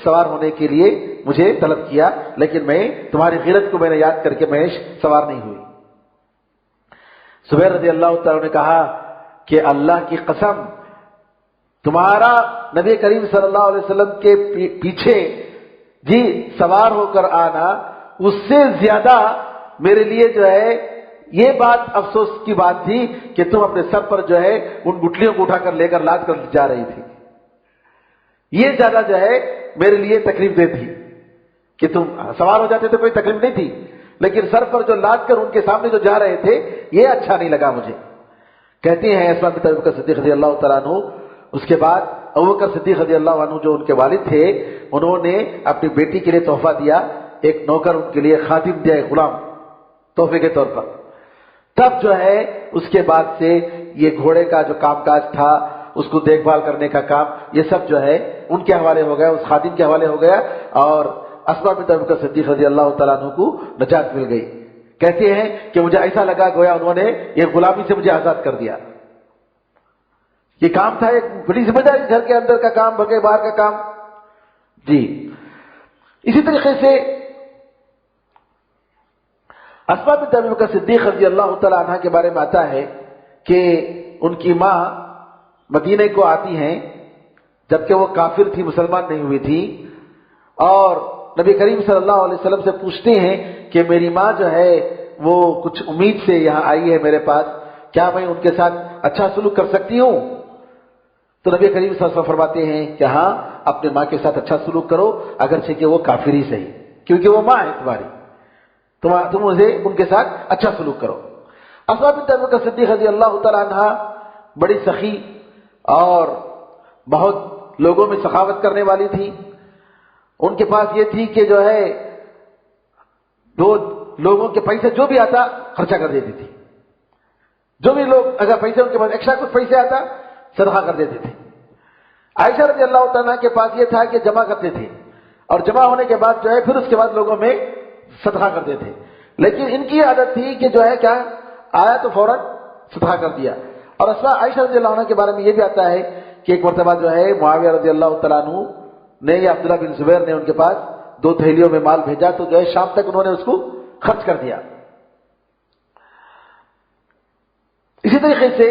سوار ہونے کے لیے مجھے طلب کیا، لیکن میں تمہاری غیرت کو میں نے یاد کر کے میں سوار نہیں ہوئی۔ زبیر رضی اللہ تعالیٰ نے کہا کہ اللہ کی قسم، تمہارا نبی کریم صلی اللہ علیہ وسلم کے پیچھے جی سوار ہو کر آنا اس سے زیادہ میرے لیے جو ہے یہ بات افسوس کی بات تھی کہ تم اپنے سر پر جو ہے ان گٹلیوں کو اٹھا کر لے کر لاد کر جا رہی تھی، یہ زیادہ جو ہے میرے لیے تکلیف دہ تھی۔ کہ تم سوار ہو جاتے تو کوئی تکلیف نہیں تھی، لیکن سر پر جو لاد کر ان کے سامنے جو جا رہے تھے یہ اچھا نہیں لگا مجھے۔ کہتے ہیں اسماء بنت ابی بکر صدیق رضی اللہ تعالیٰ عنہ، اس کے بعد ابوبکر صدیق رضی اللہ عنہ جو ان کے والد تھے، انہوں نے اپنی بیٹی کے لیے تحفہ دیا، ایک نوکر ان کے لیے خادم دیا، ایک غلام تحفے کے طور پر۔ تب جو ہے اس کے بعد سے یہ گھوڑے کا جو کام کاج تھا، اس کو دیکھ بھال کرنے کا کام، یہ سب جو ہے ان کے حوالے ہو گیا، اس خادم کے حوالے ہو گیا، اور اسماء بنت ابی بکر صدیق رضی اللہ تعالیٰ عنہ کو نجات مل گئی۔ کہتے ہیں کہ مجھے ایسا لگا گویا انہوں نے یہ غلامی سے مجھے آزاد کر دیا۔ یہ کام تھا ایک بڑی ذمہ داری، گھر کے اندر کا کام، بھگے باہر کا کام جی۔ اسی طریقے سے اسماء بنت ابی بکر صدیق رضی اللہ تعالیٰ عنہ کے بارے میں آتا ہے کہ ان کی ماں مدینے کو آتی ہیں جبکہ وہ کافر تھی، مسلمان نہیں ہوئی تھی، اور نبی کریم صلی اللہ علیہ وسلم سے پوچھتے ہیں کہ میری ماں جو ہے وہ کچھ امید سے یہاں آئی ہے میرے پاس، کیا میں ان کے ساتھ اچھا سلوک کر سکتی ہوں؟ تو نبی کریم صلی اللہ علیہ وسلم فرماتے ہیں کہ ہاں، اپنے ماں کے ساتھ اچھا سلوک کرو، اگرچہ کہ وہ کافر ہی صحیح، کیونکہ وہ ماں ہے تمہاری، تم اسے ان کے ساتھ اچھا سلوک کرو۔ اسماء بنت ابی بکر صدیق رضی اللہ تعالیٰ عنہ بڑی سخی اور بہت لوگوں میں سخاوت کرنے والی تھی۔ ان کے پاس یہ تھی کہ جو ہے لوگوں کے پیسے جو بھی آتا خرچہ کر دیتی تھی، جو بھی لوگ اگر پیسے ان کے پاس ایکسٹرا کچھ پیسے آتا صدقہ کر دیتے تھے۔ عائشہ رضی اللہ تعالیٰ کے پاس یہ تھا کہ جمع کرتے تھے، اور جمع ہونے کے بعد جو ہے پھر اس کے بعد لوگوں میں صدقہ کرتے تھے، لیکن ان کی عادت تھی کہ جو ہے کیا آیا تو فوراً صدقہ کر دیا۔ اور عائشہ رضی اللہ عنہ کے بارے میں یہ بھی آتا ہے کہ ایک مرتبہ جو ہے معاویہ رضی اللہ تعالیٰ عنہ نے یا عبداللہ بن زبیر نے ان کے پاس 2 تھیلیوں میں مال بھیجا، تو جو ہے شام تک انہوں نے اس کو خرچ کر دیا۔ اسی طریقے سے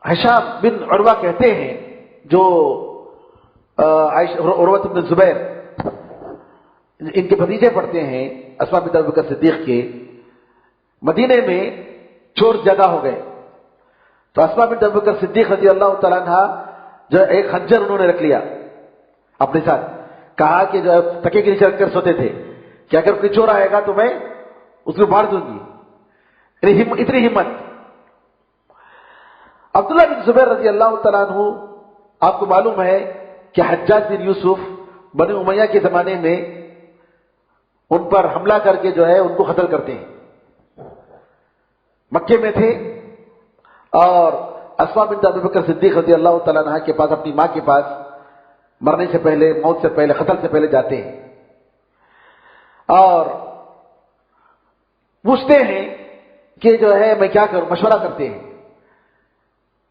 ہشام بن عروہ کہتے ہیں، جو عروہ بن زبیر ان کے بھتیجے پڑھتے ہیں اسماء بنت ابی بکر صدیق کے، مدینے میں چور زیادہ ہو گئے، تو اسماء بنت ابی بکر صدیق رضی اللہ تعالیٰ عنہ جو ایک خنجر انہوں نے رکھ لیا اپنے ساتھ، کہا کہ جو تکے کے نیچے رکھ کر سوتے تھے کہ اگر کوئی چور آئے گا تو میں اس کو مار دوں گی، اتنی ہمت۔ عبداللہ بن زبیر رضی اللہ تعالیٰ عنہ، آپ کو معلوم ہے کہ حجاج بن یوسف بنی امیہ کے زمانے میں ان پر حملہ کر کے جو ہے ان کو قتل کرتے ہیں، مکے میں تھے، اور اسماء بنت ابی بکر صدیق رضی اللہ تعالیٰ عنہ کے پاس، اپنی ماں کے پاس مرنے سے پہلے، موت سے پہلے، قتل سے پہلے جاتے ہیں، اور پوچھتے ہیں کہ جو ہے میں کیا کروں، مشورہ کرتے ہیں،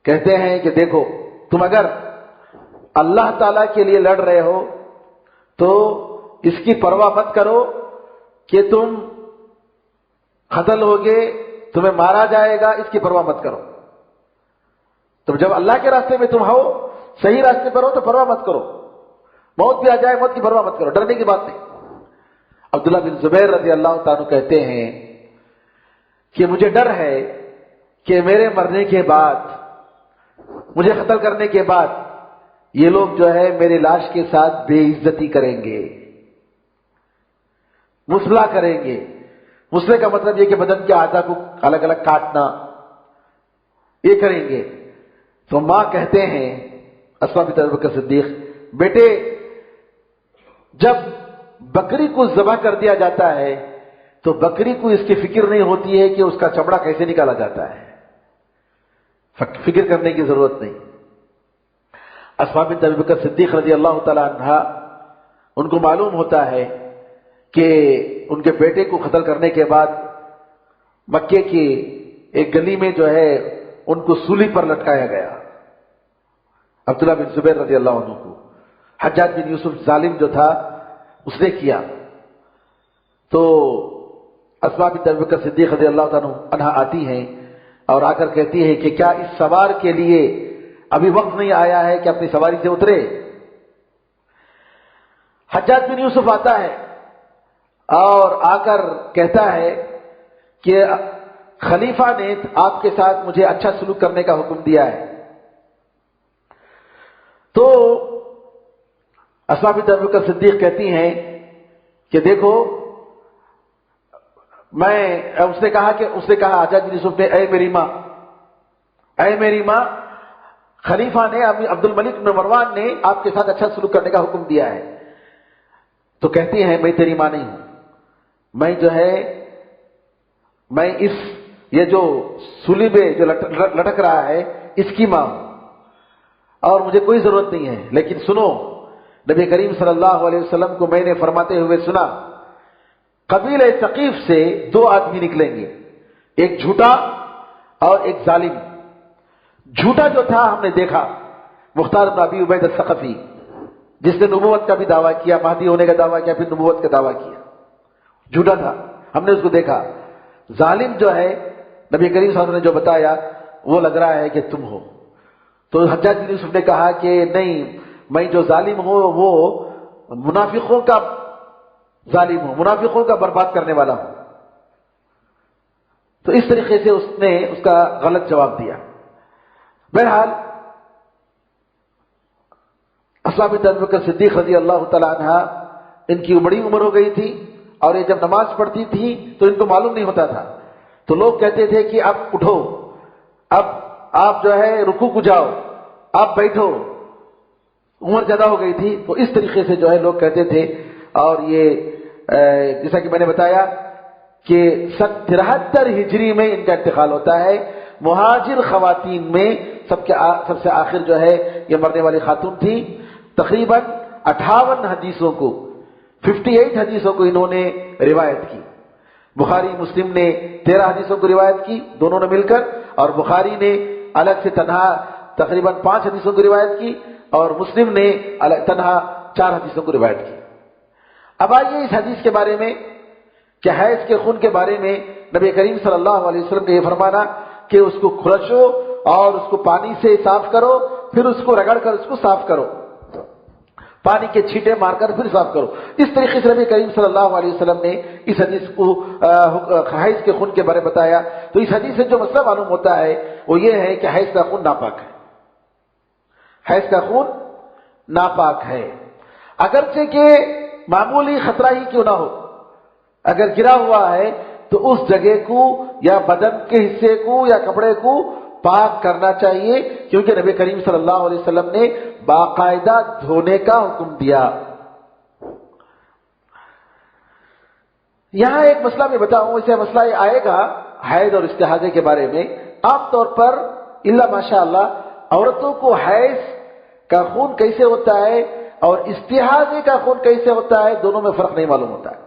کہتے ہیں کہ دیکھو تم اگر اللہ تعالی کے لیے لڑ رہے ہو تو اس کی پرواہ مت کرو کہ تم قتل ہوگے، تمہیں مارا جائے گا، اس کی پرواہ مت کرو۔ تم جب اللہ کے راستے میں تم ہو، صحیح راستے پر ہو تو پرواہ مت کرو، موت بھی آ جائے موت کی پرواہ مت کرو، ڈرنے کی بات نہیں۔ عبداللہ بن زبیر رضی اللہ تعالیٰ کہتے ہیں کہ مجھے ڈر ہے کہ میرے مرنے کے بعد، مجھے قتل کرنے کے بعد یہ لوگ جو ہے میری لاش کے ساتھ بے عزتی کریں گے، مسلح کریں گے۔ مسلح کا مطلب یہ کہ بدن کے اعضاء کو الگ الگ کاٹنا، یہ کریں گے۔ تو ماں کہتے ہیں اسماء بنت ابی بکر صدیق، بیٹے جب بکری کو ذبح کر دیا جاتا ہے تو بکری کو اس کی فکر نہیں ہوتی ہے کہ اس کا چمڑا کیسے نکالا جاتا ہے، فکر کرنے کی ضرورت نہیں۔ اسماء بنت ابی بکر صدیق رضی اللہ تعالی عنہا، ان کو معلوم ہوتا ہے کہ ان کے بیٹے کو قتل کرنے کے بعد مکے کی ایک گلی میں جو ہے ان کو سولی پر لٹکایا گیا، عبداللہ بن زبیر رضی اللہ عنہ کو۔ حجاج بن یوسف ظالم جو تھا اس نے کیا، تو اسماء بنت ابی بکر صدیق رضی اللہ عنہا آتی ہیں اور آ کر کہتی ہے کہ کیا اس سوار کے لیے ابھی وقت نہیں آیا ہے کہ اپنی سواری سے اترے؟ حجاج بن یوسف آتا ہے اور آ کر کہتا ہے کہ خلیفہ نے آپ کے ساتھ مجھے اچھا سلوک کرنے کا حکم دیا ہے۔ تو اسماء بنت ابی بکر صدیق کہتی ہیں کہ دیکھو اس نے کہا حجاج بن یوسف نے، اے میری ماں، خلیفہ نے عبد الملک بن مروان نے آپ کے ساتھ اچھا سلوک کرنے کا حکم دیا ہے۔ تو کہتی ہیں میں تیری ماں نہیں ہوں، میں جو ہے میں یہ جو سولی پہ جو لٹک رہا ہے اس کی ماں ہوں اور مجھے کوئی ضرورت نہیں ہے۔ لیکن سنو، نبی کریم صلی اللہ علیہ وسلم کو میں نے فرماتے ہوئے سنا، قبیلہ ثقیف سے 2 آدمی نکلیں گے، ایک جھوٹا اور ایک ظالم۔ جھوٹا جو تھا ہم نے دیکھا مختار بن ابی عبید الثقفی، جس نے نبوت کا بھی دعویٰ کیا، مہدی ہونے کا دعویٰ کیا، پھر نبوت کا دعویٰ کیا، جھوٹا تھا، ہم نے اس کو دیکھا۔ ظالم جو ہے نبی کریم صلی اللہ علیہ وسلم نے جو بتایا وہ لگ رہا ہے کہ تم ہو۔ تو حجاج بن یوسف نے کہا کہ نہیں، میں جو ظالم ہوں وہ منافقوں کا ظالم ہوں، منافقوں کا برباد کرنے والا ہوں۔ تو اس طریقے سے اس نے اس کا غلط جواب دیا۔ بہرحال اسماء بنت ابی بکر صدیق رضی اللہ تعالی عنہا، ان کی بڑی عمر ہو گئی تھی اور یہ جب نماز پڑھتی تھی تو ان کو معلوم نہیں ہوتا تھا، تو لوگ کہتے تھے کہ اب اٹھو، اب آپ جو ہے رکوع کو جاؤ، آپ بیٹھو، عمر زیادہ ہو گئی تھی۔ تو اس طریقے سے جو ہے لوگ کہتے تھے، اور یہ جیسا کہ میں نے بتایا کہ 73 ہجری میں ان کا انتقال ہوتا ہے۔ مہاجر خواتین میں سب سے آخر جو ہے یہ مرنے والی خاتون تھی۔ تقریباً 58 حدیثوں کو 58 حدیثوں کو انہوں نے روایت کی۔ بخاری مسلم نے 13 حدیثوں کو روایت کی دونوں نے مل کر، اور بخاری نے الگ سے تنہا تقریباً 5 حدیثوں کو روایت کی، اور مسلم نے تنہا 4 حدیثوں کو روایت کی۔ اب آئیے اس حدیث کے بارے میں کہ حیض کے خون کے بارے میں نبی کریم صلی اللہ علیہ وسلم نے یہ فرمانا کہ اس کو کھرچو اور اس کو پانی سے صاف کرو، پھر اس کو رگڑ کر اس کو صاف کرو، پانی کے چھینٹے مار کر پھر صاف کرو۔ اس طریقے سے نبی کریم صلی اللہ علیہ وسلم نے اس حدیث کو حیض کے خون کے بارے میں بتایا۔ تو اس حدیث سے جو مسئلہ معلوم ہوتا ہے وہ یہ ہے کہ حیض کا خون ناپاک ہے، حیض کا خون ناپاک ہے، اگرچہ کہ معمولی خطرہ ہی کیوں نہ ہو، اگر گرا ہوا ہے تو اس جگہ کو یا بدن کے حصے کو یا کپڑے کو پاک کرنا چاہیے، کیونکہ نبی کریم صلی اللہ علیہ وسلم نے باقاعدہ دھونے کا حکم دیا۔ یہاں ایک مسئلہ میں بتاؤں، اسے مسئلہ یہ آئے گا حیض اور استحاضے کے بارے میں۔ عام طور پر الا ماشاء اللہ عورتوں کو حیض کا خون کیسے ہوتا ہے اور استحاضے کا خون کیسے ہوتا ہے، دونوں میں فرق نہیں معلوم ہوتا ہے۔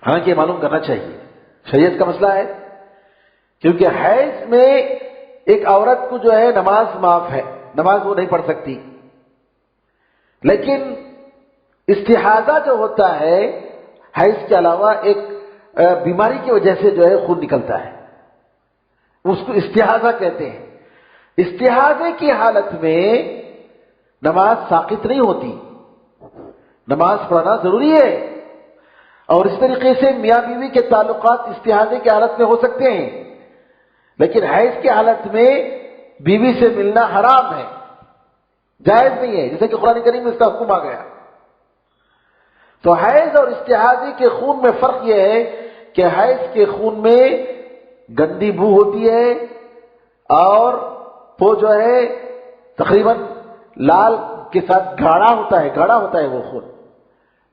حالانکہ یہ معلوم کرنا چاہیے، شریعت کا مسئلہ ہے، کیونکہ حیض میں ایک عورت کو جو ہے نماز معاف ہے، نماز وہ نہیں پڑھ سکتی، لیکن استحاضہ جو ہوتا ہے حیض کے علاوہ ایک بیماری کی وجہ سے جو ہے خون نکلتا ہے، اس کو استحاضہ کہتے ہیں۔ استحاضے کی حالت میں نماز ساقط نہیں ہوتی، نماز پڑھنا ضروری ہے، اور اس طریقے سے میاں بیوی کے تعلقات استحاضے کی حالت میں ہو سکتے ہیں، لیکن حیض کی حالت میں بیوی سے ملنا حرام ہے، جائز نہیں ہے، جیسے کہ قرآن کریم میں اس کا حکم آ گیا۔ تو حیض اور استحاضے کے خون میں فرق یہ ہے کہ حیض کے خون میں گندی بو ہوتی ہے اور وہ جو ہے تقریباً لال کے ساتھ گاڑھا ہوتا ہے وہ خون،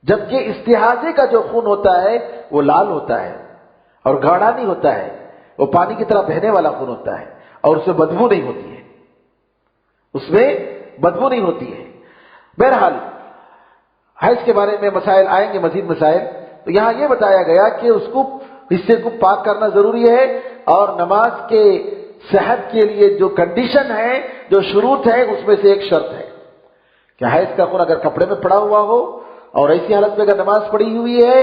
جبکہ استحاضے کا جو خون ہوتا ہے وہ لال ہوتا ہے اور گاڑھا نہیں ہوتا ہے، وہ پانی کی طرح بہنے والا خون ہوتا ہے اور اس میں بدبو نہیں ہوتی ہے، بہرحال حیض کے بارے میں مسائل آئیں گے، مزید مسائل، تو یہاں یہ بتایا گیا کہ اس کو حصے کو پاک کرنا ضروری ہے، اور نماز کے صحت کے لیے جو کنڈیشن ہے، جو شروط ہے، اس میں سے ایک شرط ہے کہ حیض کا خون اگر کپڑے میں پڑا ہوا ہو اور ایسی حالت میں اگر نماز پڑھی ہوئی ہے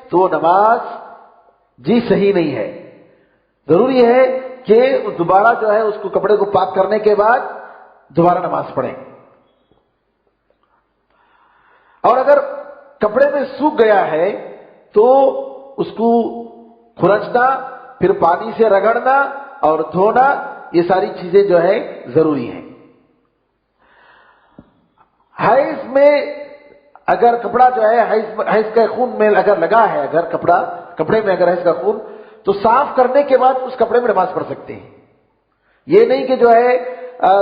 تو وہ نماز صحیح نہیں ہے، ضروری ہے کہ دوبارہ جو ہے اس کو کپڑے کو پاک کرنے کے بعد دوبارہ نماز پڑھیں۔ اور اگر کپڑے میں سوکھ گیا ہے تو اس کو کھرچنا، پھر پانی سے رگڑنا اور دھونا، یہ ساری چیزیں جو ہے ضروری ہیں۔ حیض میں اگر کپڑا جو ہے حیض کا خون میں اگر لگا ہے، اگر کپڑے میں اگر حیض کا خون، تو صاف کرنے کے بعد اس کپڑے میں نماز پڑھ سکتے ہیں، یہ نہیں کہ جو ہے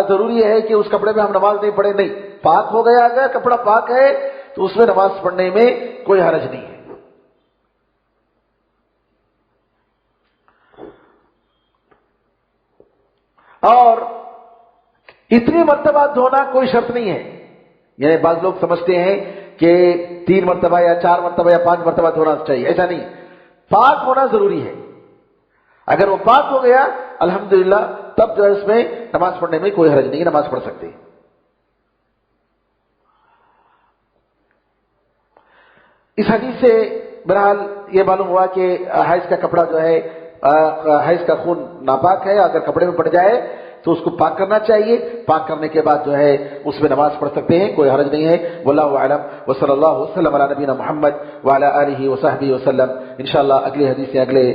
ضروری ہے کہ اس کپڑے میں ہم نماز نہیں پڑھیں، نہیں، پاک ہو گیا اگر کپڑا پاک ہے تو اس میں نماز پڑھنے میں کوئی حرج نہیں ہے۔ اور اتنی مرتبہ دھونا کوئی شرط نہیں ہے، یعنی بعض لوگ سمجھتے ہیں کہ 3 مرتبہ یا 4 مرتبہ یا 5 مرتبہ دھونا چاہیے، ایسا نہیں، پاک ہونا ضروری ہے۔ اگر وہ پاک ہو گیا الحمدللہ، تب جو ہے اس میں نماز پڑھنے میں کوئی حرج نہیں ہے، نماز پڑھ سکتے ہیں۔ اس حدیث سے بہرحال یہ معلوم ہوا کہ حیض کا کپڑا جو ہے حیض کا خون ناپاک ہے، اگر کپڑے میں پڑ جائے تو اس کو پاک کرنا چاہیے، پاک کرنے کے بعد جو ہے اس میں نماز پڑھ سکتے ہیں، کوئی حرج نہیں ہے۔ واللہ اعلم وصلی اللہ وسلم علی نبینا محمد وعلی آلہ وصحبہ وسلم۔ انشاءاللہ اگلی حدیثیں اگلے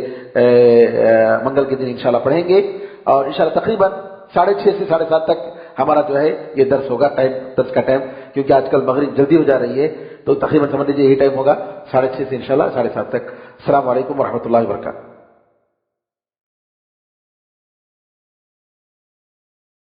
منگل کے دن انشاءاللہ پڑھیں گے، اور انشاءاللہ تقریباً 6:30 سے 7:30 تک ہمارا جو ہے یہ درس ہوگا، درس کا ٹائم، کیونکہ آج کل مغرب جلدی ہو جا رہی ہے تو تقریباً سمجھ لیجیے یہی ٹائم ہوگا، 6:30 سے انشاءاللہ 7:30 تک۔ السلام علیکم ورحمۃ اللہ وبرکاتہ۔